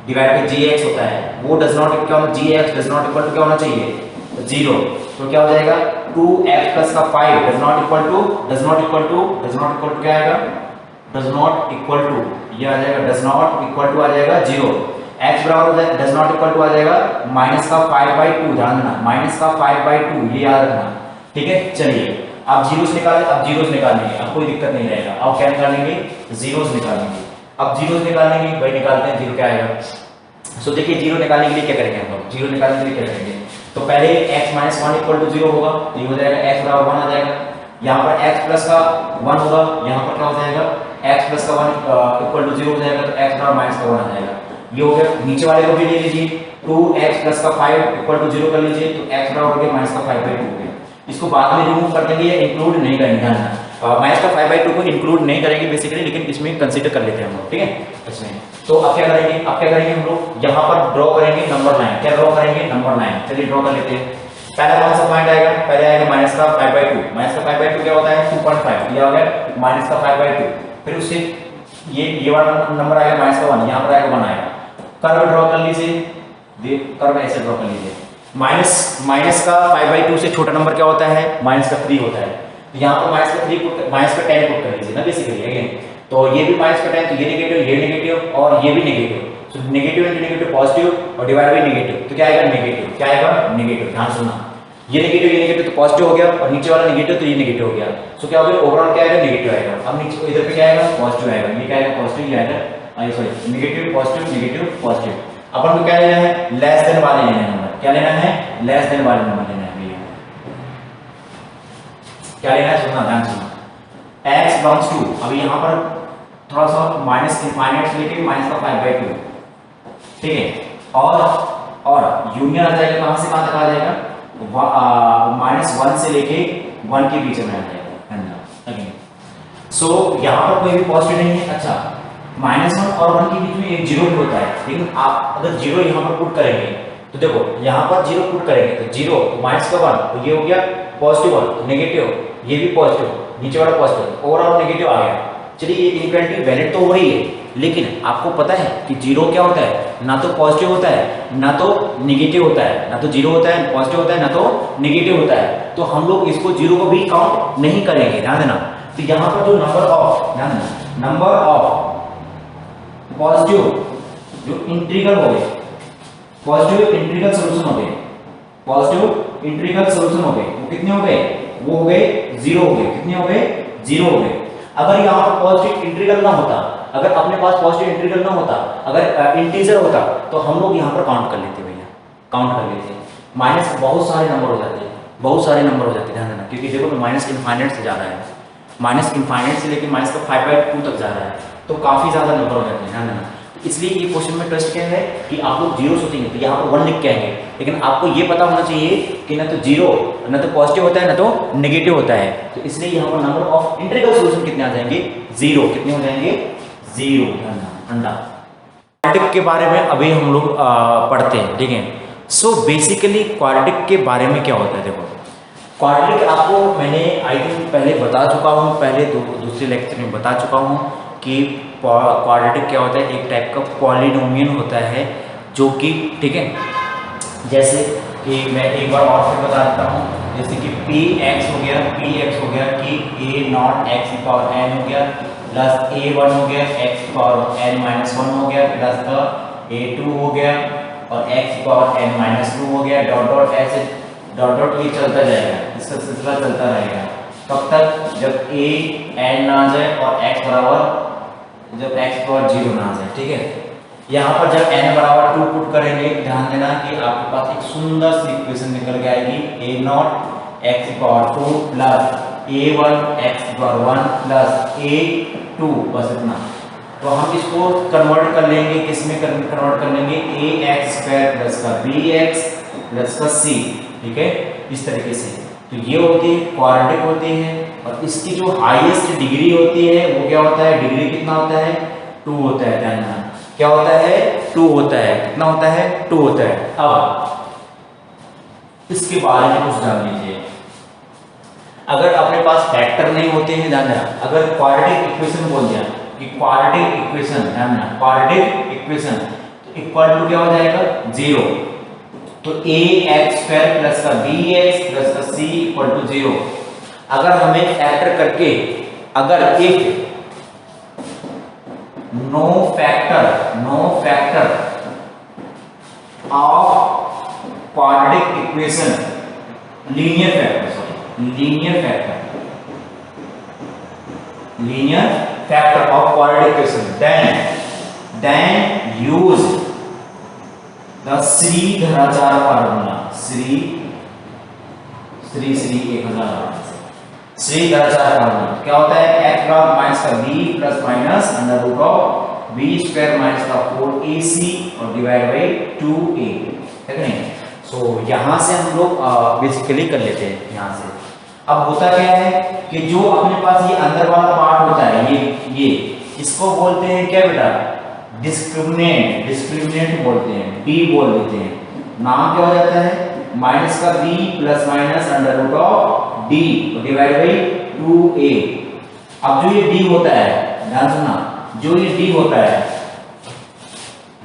डिवाइड बाय gx होता है, वो डज नॉट क्या होना, gx does not equal to क्या होना चाहिए, 0। तो क्या हो जाएगा 2x प्लस का 5 डज नॉट इक्वल टू क्या आएगा, डज नॉट इक्वल टू, ये आ जाएगा डज नॉट इक्वल टू आ जाएगा 0। x बराबर हो जाएगा डज नॉट इक्वल टू आ जाएगा माइनस का 5/2, ध्यान देना माइनस का 5/2, ये याद रखना, ठीक है। चलिए अब जीरोस निकालें, अब जीरोस निकालेंगे, अब कोई दिक्कत नहीं रहेगा। अब क्या निकालेंगे, जीरोस निकालेंगे। अब जीरोस निकालेंगे, भाई निकालते हैं, जीरो क्या आएगा। सो देखिए जीरो निकालने के लिए क्या करेंगे हम लोग, जीरो निकालने के लिए क्या करेंगे, तो पहले x माइनस 1 इक्वल टू 0 होगा, ये हो जाएगा x बराबर 1 आ जाएगा। यहाँ पर x प्लस का 1 होगा, यहाँ पर क्या हो जाएगा x प्लस का 1 इक्वल टू 0 हो जाएगा, तो x बराबर माइनस का 1 आ जाएगा। ये हो गया, नीचे वाले को भी ले लीजिए, 2x प्लस का 5 इक्वल टू 0 कर लीजिए, तो x बराबर हो गया माइनस का 5/2 हो गया। इसको बाद में रिमूव कर देंगे, इंक्लूड नहीं करेंगे, माइनस का 5/2 को इंक्लूड नहीं करेंगे बेसिकली, लेकिन इसमें कंसीडर कर लेते हैं हम लोग, ठीक है इसमें। तो अब क्या करेंगे हम लोग, यहाँ पर ड्रॉ करेंगे नंबर लाइन, क्या ड्रॉ करेंगे, नंबर लाइन। चलिए ड्रॉ कर लेते हैं। पहला कौन सा पॉइंट आएगा, पहले आएगा माइनस का 5/2, माइनस का 5/2 क्या होता है 2.5, ये हो गया माइनस का 5/2। फिर उससे ये वाला नंबर आएगा माइनस का 1, यहाँ पर आएगा 1 आएगा। कर्व ड्रॉ कर लीजिए, कर्व ऐसे ड्रॉ कर लीजिए। माइनस का 5/2 से छोटा नंबर क्या होता है, माइनस का 3 होता है। तो यहाँ पर माइनस का 10 पुट कर लीजिए ना बेसिकली अगेन। तो ये भी माइनस का 10, तो ये नेगेटिव और ये भी नेगेटिव, तो नेगेटिव इंटू नेगेटिव पॉजिटिव और डिवाइड बाय नेगेटिव, तो क्या आएगा नेगेटिव, क्या आएगा नेगेटिव। ध्यान सुनना, ये नेगेटिव तो पॉजिटिव हो गया और नीचे वाला नेगेटिव तो ये नेगेटिव हो गया। सो क्या हो गया, ओवरऑल क्या आएगा नेगेटिव आएगा। अब नीचे इधर पे क्या आएगा पॉजिटिव आएगा, ये क्या आएगा पॉजिटिव, ये आएगा सॉरी नेगेटिव पॉजिटिव। अपन को क्या लेना है, लेस देन वाले लेना है नंबर, क्या लेना है, लेस देन वाले नंबर लेना है भैया। क्या लेना है, सुनना ध्यान सुनना, x बिलोंग्स टू, अभी यहाँ पर थोड़ा सा माइनस इनफाइनाइट से लेके माइनस का 5/2, ठीक है। और यूनियन आ जाएगा, कहां से कहां तक आ जाएगा, -1 से लेके 1 के बीच में आ जाएगा। सो यहाँ पर कोई भी पॉजिटिव नहीं है। अच्छा -1 और 1 के बीच में एक जीरो भी होता है, लेकिन आप अगर जीरो यहाँ पर पुट करेंगे तो देखो यहाँ पर जीरो पुट करेंगे तो जीरो माइनस का 1, तो ये हो गया पॉजिटिव 1, तो नेगेटिव, ये भी पॉजिटिव, नीचे वाला पॉजिटिव, ओवरऑल नेगेटिव आ गया। चलिए ये इनइक्वालिटी वैलिड तो हो रही है, लेकिन आपको पता है कि जीरो क्या होता है, ना तो पॉजिटिव होता है ना तो नेगेटिव होता है, ना तो जीरो होता है पॉजिटिव होता है ना तो नेगेटिव होता है। तो हम लोग इसको जीरो को भी काउंट नहीं करेंगे, ध्यान देना। तो यहाँ पर जो नंबर ऑफ, ध्यान देना, नंबर ऑफ पॉजिटिव जो इंटीग्रल हो गए, पॉजिटिव इंटीग्रल सोल्यूशन हो गए, पॉजिटिव इंटीग्रल सोल्यूशन हो गए, वो कितने हो गए, वो हो गए जीरो हो गए। कितने हो गए, जीरो हो गए। अगर यहाँ पर पॉजिटिव इंटीग्रल ना होता, अगर अपने पास पॉजिटिव इंटीग्रल ना होता, अगर इंटीजर होता, तो हम लोग यहाँ पर काउंट कर लेते भैया, काउंट कर लेते। माइनस बहुत सारे नंबर हो जाते हैं, बहुत सारे नंबर हो जाते हैं, ध्यान देना, क्योंकि देखो माइनस इनफाइनाइट से जा रहा है, माइनस इनफाइनाइट से लेकर माइनस का 5/2 तक जा रहा है, तो काफी ज्यादा नंबर हो जाते हैं, ध्यान देना। इसलिए ये क्वेश्चन में ट्विस्ट क्या है कि आप लोग जीरो सोचेंगे तो यहाँ पर 1 लिख के आएंगे, लेकिन आपको ये पता होना चाहिए कि ना तो जीरो, ना तो पॉजिटिव होता है ना तो नेगेटिव होता है। तो इसलिए यहाँ पर नंबर ऑफ इंटीग्रल सॉल्यूशन कितने आ जाएंगे, जीरो। कितने हो जाएंगे, जीरो। अंडा क्वाड्रेटिक के बारे में अभी हम लोग पढ़ते हैं, ठीक है। सो बेसिकली क्वाड्रेटिक के बारे में क्या होता है, देखो क्वाड्रेटिक आपको मैंने आई थिंक पहले बता चुका हूँ, पहले दूसरे लेक्चर में बता चुका हूँ कि क्वाड्रेटिक क्या होता है, एक टाइप का पॉलिनोमियल होता है जो कि, ठीक है, जैसे कि मैं एक बार और फिर बता देता हूँ, जैसे कि px हो गया, px हो गया कि a0 x की पावर n हो गया प्लस a1 हो गया x की पावर n-1 हो गया प्लस का a2 हो गया और x की पावर n-2 हो गया, डॉट डॉट ऐसे डॉट डॉट ये चलता जाएगा, इसका सिलसिला चलता रहेगा कब तक, जब a n ना आ जाए और x बराबर, जब x पावर 0 ना आ जाए, ठीक है। यहाँ पर जब n बराबर 2 पुट करेंगे, ध्यान देना कि आपके पास एक सुंदर सी इक्वेशन निकल के आएगी, a0 x की पावर 2 प्लस a1 x की पावर 1 प्लस a2, बस इतना। तो हम इसको कन्वर्ट कर लेंगे, किसमें कन्वर्ट कर लेंगे, ax² प्लस का bx प्लस का c, ठीक है, इस तरीके से। तो ये होती है क्वाड्रेटिक होती है, और इसकी जो हाईएस्ट डिग्री होती है वो क्या होता है, डिग्री कितना होता है, 2 होता है, ध्यान देना, क्या होता है, 2 होता है। कितना होता है, 2 होता है। अब इसके बारे में कुछ जान लीजिए। अगर अपने पास फैक्टर नहीं होते हैं, ध्यान देना, अगर क्वाड्रेटिक इक्वेशन बोल दिया कि क्वाड्रेटिक इक्वेशन, ध्यान देना, क्वाड्रेटिक इक्वेशन तो इक्वल टू क्या हो जाएगा, 0। तो ax² प्लस का bx प्लस का c इक्वल टू 0। अगर हमें फैक्टर करके, अगर if no factor of quadratic equation, linear factor of quadratic equation, then use the Sridharacharya formula, Sridharacharya formula क्या होता है, x लॉग माइनस का b plus minus under root of b square minus का 4ac और डिवाइड बाई 2a, ठीक है। सो यहाँ से हम लोग बेसिकली कर लेते हैं यहाँ से। अब होता क्या है कि जो अपने पास ये अंदर वाला पार्ट होता है, ये इसको बोलते हैं क्या बेटा, डिस्क्रिमिनेंट बोलते हैं, b बोल देते हैं। नाम क्या हो जाता है, माइनस का b plus minus under root of d divide by 2a। अब जो ये d होता है, ध्यान सुनना, जो ये d होता है,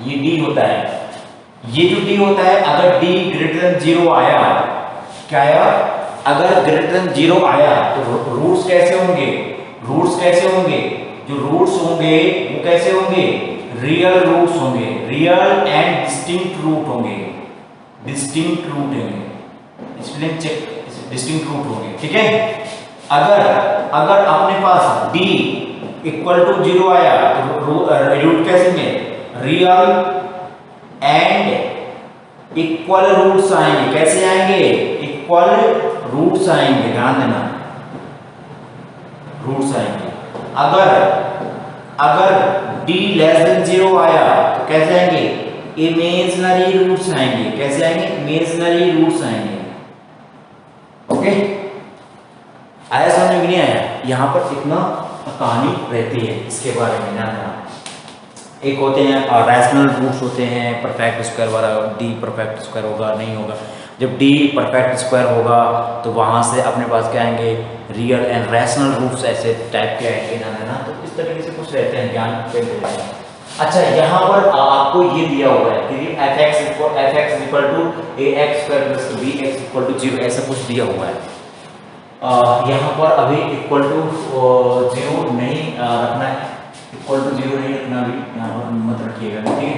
ये d होता है, ये जो d होता है, अगर d ग्रेटर देन 0 आया, क्या आया, अगर ग्रेटर देन 0 आया तो रूट्स कैसे होंगे, जो रूट्स होंगे वो कैसे होंगे, रियल रूट्स होंगे, रियल एंड डिस्टिंक्ट रूट होंगे, डिस्टिंक्ट रूट होंगे, ठीक है। अगर अपने पास d इक्वल टू 0 आया तो रूट कैसे होंगे, रियल एंड इक्वल रूट्स आएंगे, कैसे आएंगे, इक्वल रूट्स आएंगे, ध्यान देना, रूट्स आएंगे। अगर d लेस देन 0 आया तो कैसे आएंगे, इमेजिनरी रूट्स आएंगे, कैसे आएंगे, इमेजिनरी रूट्स आएंगे, ओके। आया समझ में नहीं आया, यहाँ पर इतना कहानी रहती है इसके बारे में, ध्यान देना। एक होते हैं रैशनल रूट्स होते हैं, परफेक्ट स्क्वायर वाला, d परफेक्ट स्क्वायर होगा नहीं होगा, जब डी परफेक्ट स्क्वायर होगा तो वहाँ से अपने पास क्या आएंगे, रियल एंड रैशनल रूट्स ऐसे टाइप के आएंगे ना। तो इस तरीके से कुछ रहते हैं ज्ञान पे। अच्छा, यहाँ पर आपको ये दिया हुआ है कि f x equal to a x square plus b x equal to 0, ऐसा कुछ दिया हुआ है। यहाँ पर अभी इक्वल टू 0 नहीं रखना है, इक्वल टू 0 नहीं रखना अभी, यहाँ पर मत रखिएगा, ठीक है।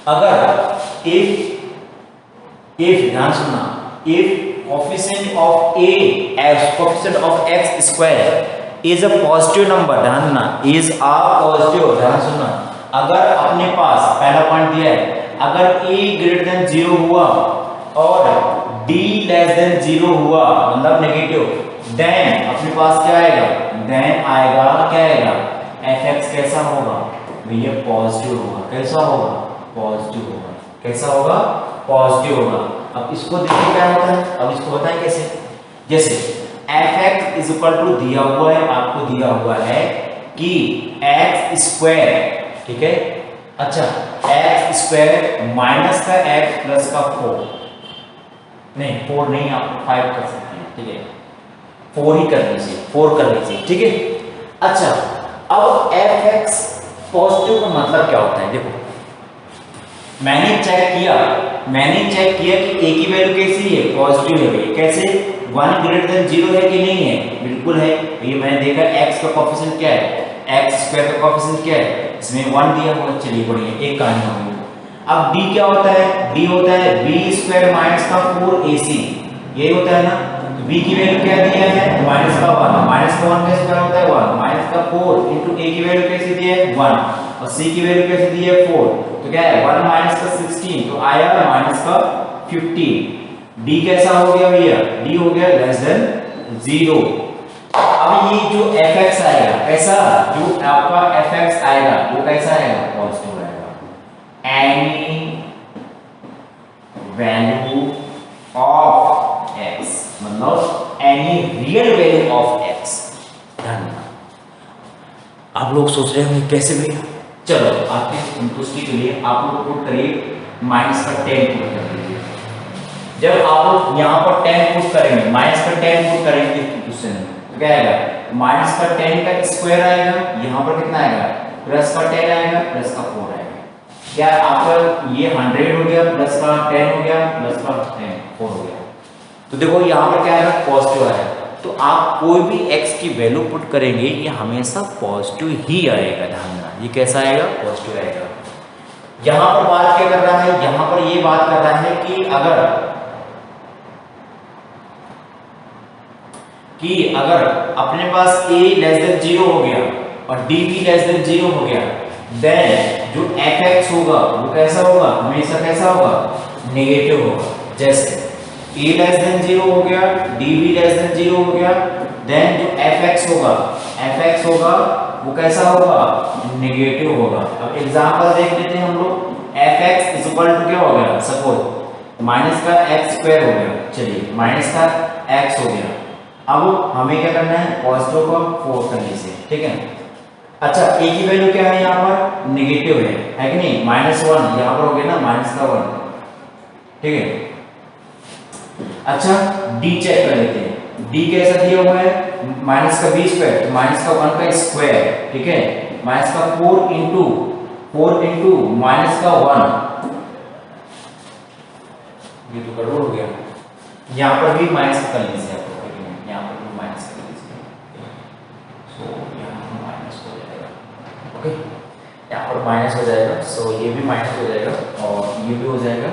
अगर इफ ध्यान सुनना, if coefficient of x square is a positive number, ध्यान सुनना, इज अ पॉजिटिव, ध्यान सुनना, अगर अपने पास पहला पॉइंट दिया है, अगर a ग्रेटर देन 0 हुआ और d लेस देन 0 हुआ, मतलब नेगेटिव, देन अपने पास क्या आएगा, देन आएगा क्या आएगा, fx कैसा होगा भैया, पॉजिटिव होगा। कैसा होगा, पॉजिटिव होगा। कैसा होगा, पॉजिटिव होगा। अब इसको देखिए क्या होता है, अब इसको बताएं कैसे। जैसे fx इज इक्वल टू दिया हुआ है, आपको दिया हुआ है कि x स्क्वायर, ठीक है। अच्छा, x स्क्वायर माइनस का x प्लस का 4, नहीं 4 नहीं, आप 5 कर सकते हैं, ठीक है, 4 ही कर लीजिए, 4 कर लीजिए, ठीक है। अच्छा, अब fx पॉजिटिव का मतलब क्या होता है, देखो मैंने चेक किया कि a की वैल्यू कैसी है, पॉजिटिव है भैया। कैसे, 1 ग्रेटर देन 0 है कि नहीं है, बिल्कुल है। ये मैंने देखा x का कोएफिशिएंट क्या है, x स्क्वायर का कोएफिशिएंट क्या है, इसमें 1 दिया हुआ। चलिए बढ़िया, एक कहानी हो गई। अब d क्या होता है, d होता है b स्क्वायर माइनस का 4ac, यही होता है ना। तो b की वैल्यू क्या दिया है, माइनस का 1, माइनस का 1 का स्क्वायर होता है 1, माइनस का 4 इनटू a की वैल्यू कैसे दी है 1 और c की वैल्यू कैसे दी है 4, तो क्या है 1 माइनस का 16, तो आया माइनस का 15। d कैसा हो गया भैया, d हो गया लेस देन 0। अब ये जो fx आएगा, कैसा, जो आपका fx आएगा वो कैसा आएगा, पॉजिटिव आएगा। एनी वैल्यू ऑफ x, मतलब any real value of x। आप लोग सोच रहे होंगे कैसे भैया, चलो आपकी संतुष्टि के लिए आप लोग पुट करिए माइनस का 10 पुट कर दीजिए। जब आप लोग यहाँ पर 10 पुट करेंगे, माइनस का 10 पुट करेंगे क्वेश्चन में, तो क्या आएगा, माइनस का 10 का स्क्वायर आएगा, यहाँ पर कितना आएगा, प्लस का 10 आएगा, प्लस का 4 आएगा। क्या आपका ये 100 हो गया, प्लस का 10 हो गया, प्लस का 10 4 हो गया। तो देखो यहाँ पर क्या आएगा, पॉजिटिव आएगा। तो आप कोई भी x की वैल्यू पुट करेंगे ये हमेशा पॉजिटिव ही आएगा, ध्यान देना। ये कैसा आएगा, पॉजिटिव आएगा। यहाँ पर बात क्या कर रहा है, यहाँ पर ये बात कर रहा है कि अगर अपने पास a लेस देन 0 हो गया और d भी लेस देन 0 हो गया, देन जो fx होगा वो कैसा होगा, हमेशा कैसा होगा, नेगेटिव होगा। जैसे a लेस देन 0 हो गया, d भी लेस देन 0 हो गया, देन जो fx होगा वो कैसा होगा, नेगेटिव होगा। अब एग्जांपल देख लेते हैं हम लोग। fx इज इक्वल टू क्या हो गया, सपोज माइनस का x स्क्वायर हो गया, चलिए माइनस का x हो गया। अब हमें क्या करना है, पॉजिटिव को 4 कर लीजिए, ठीक है। अच्छा, a की वैल्यू क्या है, यहाँ पर नेगेटिव है कि नहीं, -1 यहाँ पर हो गया ना, माइनस का 1, ठीक है। अच्छा, d चेक कर लेते हैं। d कैसा दिया हुआ है, माइनस का b स्क्वायर, तो माइनस का 1 का स्क्वायर, ठीक है, माइनस का 4 इंटू माइनस का 1, ये तो गड़बड़ हो गया। यहाँ पर भी माइनस कर लीजिए आप लोग, यहाँ पर भी माइनस कर लीजिए, सो यहाँ पर माइनस हो जाएगा, ओके, यहाँ पर माइनस हो जाएगा, सो ये भी माइनस हो जाएगा और ये भी हो जाएगा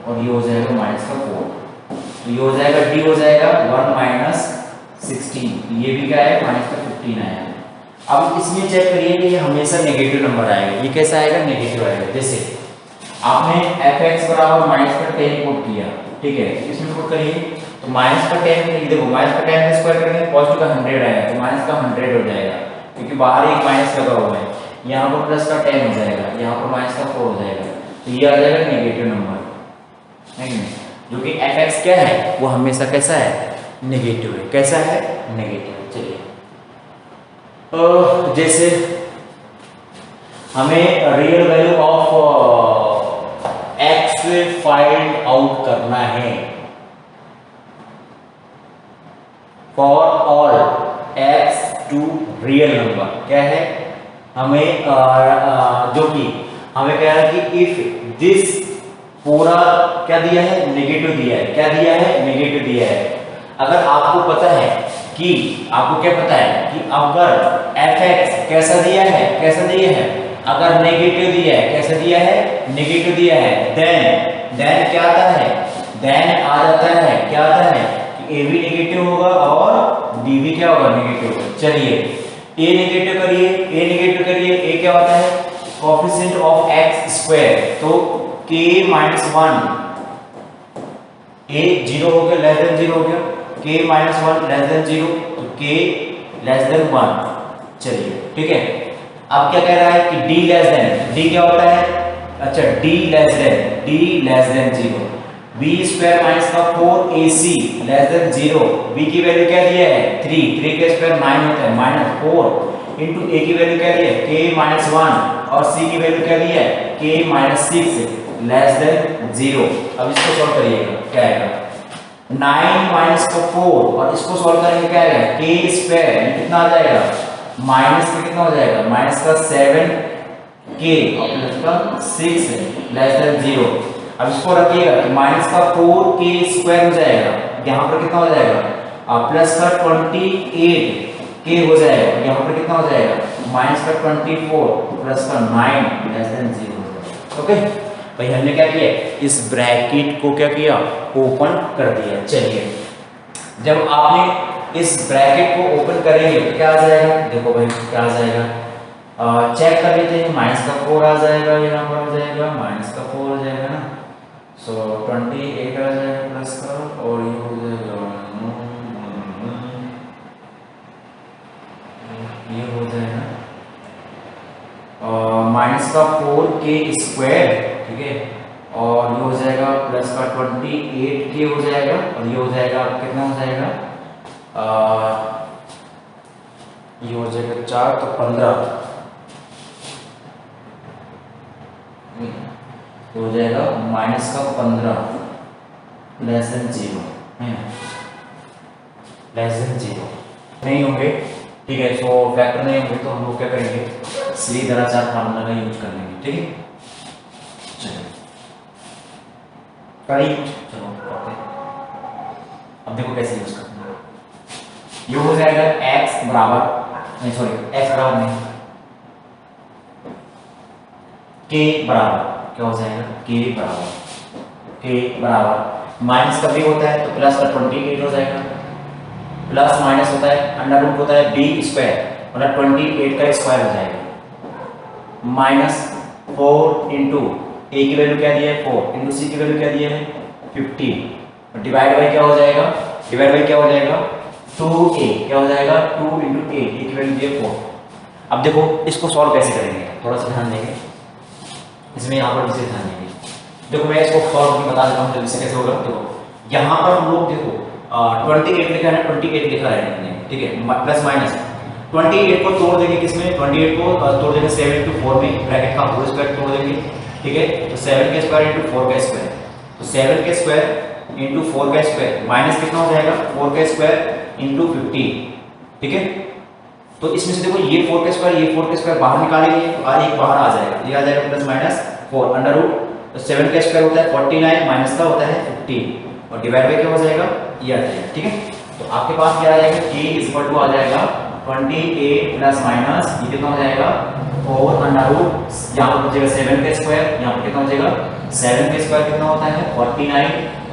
और ये हो जाएगा माइनस का 4, तो ये हो जाएगा d हो जाएगा 1 माइनस 16, ये भी क्या है, माइनस का 15 आया। अब इसमें चेक करिए कि ये हमेशा नेगेटिव नंबर आएगा। ये कैसा आएगा, नेगेटिव आएगा। जैसे आपने fx बराबर माइनस का 10 पुट किया, ठीक है, इसमें पुट करिए तो माइनस का 10, देखो माइनस का 10 का स्क्वायर करेंगे, पॉजिटिव का 100 आएगा, तो माइनस का 100 हो जाएगा, क्योंकि बाहर एक माइनस लगा हुआ है। यहाँ पर प्लस का 10 हो जाएगा, यहाँ पर माइनस का 4 हो जाएगा, तो ये आ जाएगा नेगेटिव नंबर, नहीं, जो कि fx क्या है, वो हमेशा कैसा है, नेगेटिव है। कैसा है, नेगेटिव। चलिए जैसे हमें real value of x x find out करना है for all x to real number. क्या है हमें जो कि हमें कह रहा है कि इफ दिस पूरा क्या दिया है, नेगेटिव दिया है। क्या दिया है, नेगेटिव दिया है। अगर आपको पता है कि आपको क्या पता है कि अगर fx कैसा दिया है, कैसा दिया है, अगर नेगेटिव दिया है, कैसा दिया है, नेगेटिव दिया है, देन क्या आता है, देन आ जाता है, क्या आता है कि a भी नेगेटिव होगा और b भी क्या होगा, नेगेटिव होगा। चलिए a नेगेटिव करिए, a नेगेटिव करिए, a क्या होता है, कोएफिशिएंट ऑफ x स्क्वायर। तो k माइनस 1, a 0 हो गया, लेस देन 0 हो गया, k माइनस 1 लेस देन 0, तो k लेस देन 1। चलिए ठीक है, अब क्या कह रहा है कि d लेस देन, d क्या होता है, अच्छा d less than 0, b square minus का 4ac लेस देन 0, b की वैल्यू क्या दिया है 3 का स्क्वायर 9 होता है, माइनस 4 इंटू a की वैल्यू क्या दी है k माइनस 1 और c की वैल्यू क्या दी है k माइनस 6 लेस देन 0। अब इसको सॉल्व करिएगा, क्या आएगा 9 माइनस का 4 और इसको सॉल्व करेंगे क्या आएगा k स्क्वायर, ये कितना आ जाएगा माइनस का कितना हो जाएगा, माइनस का 7k और प्लस का 6 लेस देन 0। अब इसको रखिएगा कि माइनस का 4k स्क्वायर हो जाएगा, यहाँ पर कितना हो जाएगा प्लस का 28k हो जाएगा, यहाँ पर कितना हो जाएगा माइनस का 24 प्लस का 9 लेस देन 0 हो जाएगा। ओके भाई, हमने क्या किया, इस ब्रैकेट को क्या किया, ओपन कर दिया। चलिए जब आपने इस ब्रैकेट को ओपन करेंगे तो क्या आ जाएगा, देखो भाई क्या आ जाएगा, चेक कर लेते हैं, माइनस का 4 आ जाएगा, यहाँ पर आ जाएगा माइनस का 4 हो जाएगा ना, सो 28 आ जाएगा प्लस का, और ये हो जाएगा ये हो जाएगा माइनस का 4k स्क्वायर, ठीक है, और ये हो जाएगा प्लस का 28k हो जाएगा, और ये हो जाएगा कितना हो जाएगा ये हो जाएगा 4 तो 15 हो जाएगा माइनस का 15 लेस देन 0 है, लेस देन 0 नहीं होंगे, ठीक है। सो फैक्टर नहीं होंगे तो हम लोग क्या करेंगे, श्रीधराचार्य फार्मूला का यूज कर लेंगे, ठीक है। चलो चलो करते हैं। अब देखो कैसे यूज करते हैं, ये हो जाएगा x बराबर नहीं, सॉरी x बराबर नहीं, k बराबर क्या हो जाएगा, k बराबर माइनस का भी होता है तो प्लस का 28 हो जाएगा, प्लस माइनस होता है अंडर रूट होता है b स्क्वायर मतलब 28 का स्क्वायर हो जाएगा, माइनस 4 इंटू a की वैल्यू क्या दी है 4 इंटू c की वैल्यू क्या दी है 15 और डिवाइड बाई क्या हो जाएगा, डिवाइड बाई क्या हो जाएगा 2a, क्या हो जाएगा 2 इंटू a की वैल्यू दी है 4। अब देखो इसको सॉल्व कैसे करेंगे, थोड़ा सा ध्यान देंगे इसमें, यहाँ पर विशेष ध्यान देंगे। देखो मैं इसको सॉल्व बता देता हूँ जल्दी से कैसे होगा। देखो यहाँ पर हम लोग देखो 28 लिखा है ना, 28 लिखा है, ठीक है, प्लस माइनस 28 को तोड़ देंगे किसमें, 28 को तोड़ देंगे 7 इंटू 4 में, ब्रैकेट का होल स्क्वायर तोड़ देंगे, ठीक है, तो 7 के स्क्वायर इंटू 4 का स्क्वायर, तो 7 के स्क्वायर इंटू 4 का स्क्वायर माइनस कितना हो जाएगा 4 का स्क्वायर इंटू 15, ठीक है। तो इसमें से देखो ये 4 का स्क्वायर, ये 4 का स्क्वायर बाहर निकालेंगे तो एक बाहर आ जाएगा, ये आ जाएगा प्लस माइनस 4 अंडर रूट, तो 7 का स्क्वायर होता है 49 माइनस का होता है 15 और डिवाइड बाय क्या हो जाएगा ये आ जाएगा, ठीक है। तो आपके पास क्या आ जाएगा k इक्वल टू आ जाएगा 28 प्लस माइनस ये कितना हो जाएगा 4 अंडर रूट, यहाँ पर बचेगा 7 का स्क्वायर, यहाँ पर कितना हो जाएगा 7 का स्क्वायर कितना होता है 49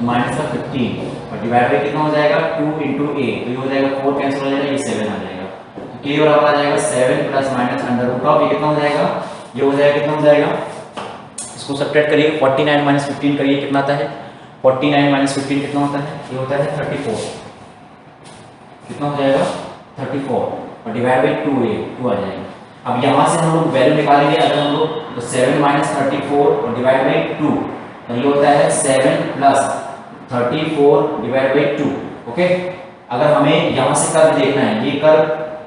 माइनस का 15 और डिवाइड बाय कितना हो जाएगा 2 इंटू a, तो ये हो जाएगा 4 कैंसिल हो जाएगा, ये 7 आ जाएगा, तो k बराबर आ जाएगा 7 plus minus under root of ये कितना हो जाएगा, ये हो जाएगा कितना हो जाएगा, इसको सब्ट्रैक्ट करिए 49 माइनस 15 करिए कितना आता है 49 माइनस 15 कितना होता है, ये होता है 34, कितना हो जाएगा 34 और डिवाइड बाई 2 आ जाएगा। अब यहाँ से हम लोग वैल्यू निकालेंगे अगर हम लोग, तो 7 माइनस 34 और डिवाइड बाई 2, तो ये होता है 7 प्लस 34 डिवाइड बाई 2, ओके। अगर हमें यहाँ से कर्व देखना है, ये कर्व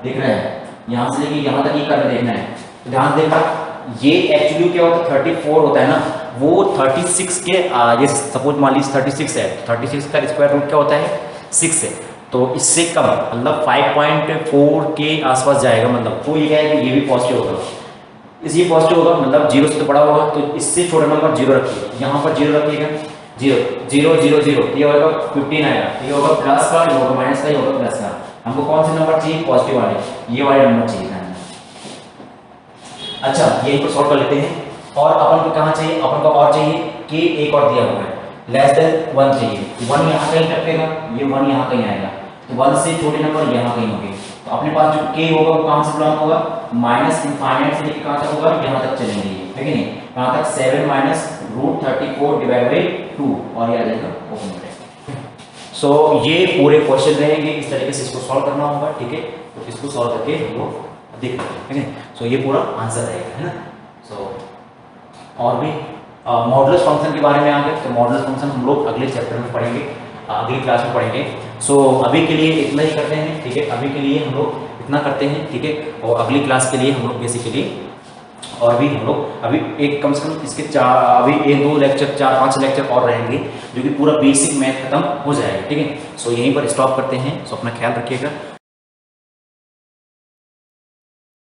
देख रहे हैं, यहाँ से लेके यहाँ तक ये कर्व देखना है, तो ध्यान देना ये एक्चुअली क्या होता है 34 होता है ना, वो 36 के ये सपोज मान लीजिए 36 है, 36 का स्क्वायर रूट क्या होता है 6 है, तो इससे कम मतलब 5.4 के आसपास जाएगा, मतलब तो ये क्या है कि ये भी पॉजिटिव होगा, इस ये पॉजिटिव होगा मतलब 0 से तो बड़ा होगा, तो इससे छोटा नंबर 0 रखिए, यहाँ पर 0 रखिएगा, 0 0 0 0, ये होगा 15 आएगा, ये होगा प्लस का, ये होगा माइनस का, ये होगा प्लस का। हमको कौन से नंबर चाहिए, पॉजिटिव वाले, ये वाले नंबर चाहिए था। अच्छा ये इनको सॉल्व कर लेते हैं, और अपन को कहाँ चाहिए, अपन को और चाहिए कि एक और दिया हुआ है लेस देन 1 चाहिए, 1 यहाँ कहीं टपकेगा, ये 1 यहाँ कहीं आएगा, तो 1 से छोटे नंबर यहाँ कहीं होंगे, तो अपने पास जो k होगा वो कहाँ से बिलोंग होगा, माइनस इनफाइनाइट से लेकर कहाँ तक होगा, यहाँ तक चलेंगे, है कि नहीं, कहाँ तक 7 माइनस रूट 34 डिवाइड बाई 2, और ये आ जाएगा ओपन ब्रैकेट। सो ये पूरे क्वेश्चन रहेंगे, इस तरीके से इसको सॉल्व करना होगा, ठीक है, तो इसको सॉल्व करके हम लोग देख लेते हैं, सो ये पूरा आंसर रहेगा, है ना। सो और भी मॉडुलस फंक्शन के बारे में आ गए, तो मॉडुलस फंक्शन हम लोग अगले चैप्टर में पढ़ेंगे, अगली क्लास में पढ़ेंगे। सो अभी के लिए इतना ही करते हैं, ठीक है, अभी के लिए हम लोग इतना करते हैं, ठीक है, और अगली क्लास के लिए हम लोग बेसिकली और भी हम लोग अभी एक कम से कम इसके अभी 1-2 लेक्चर 4-5 लेक्चर और रहेंगे, जो कि पूरा बेसिक मैथ खत्म हो जाएगा, ठीक है। सो यहीं पर स्टॉप करते हैं, सो अपना ख्याल रखिएगा।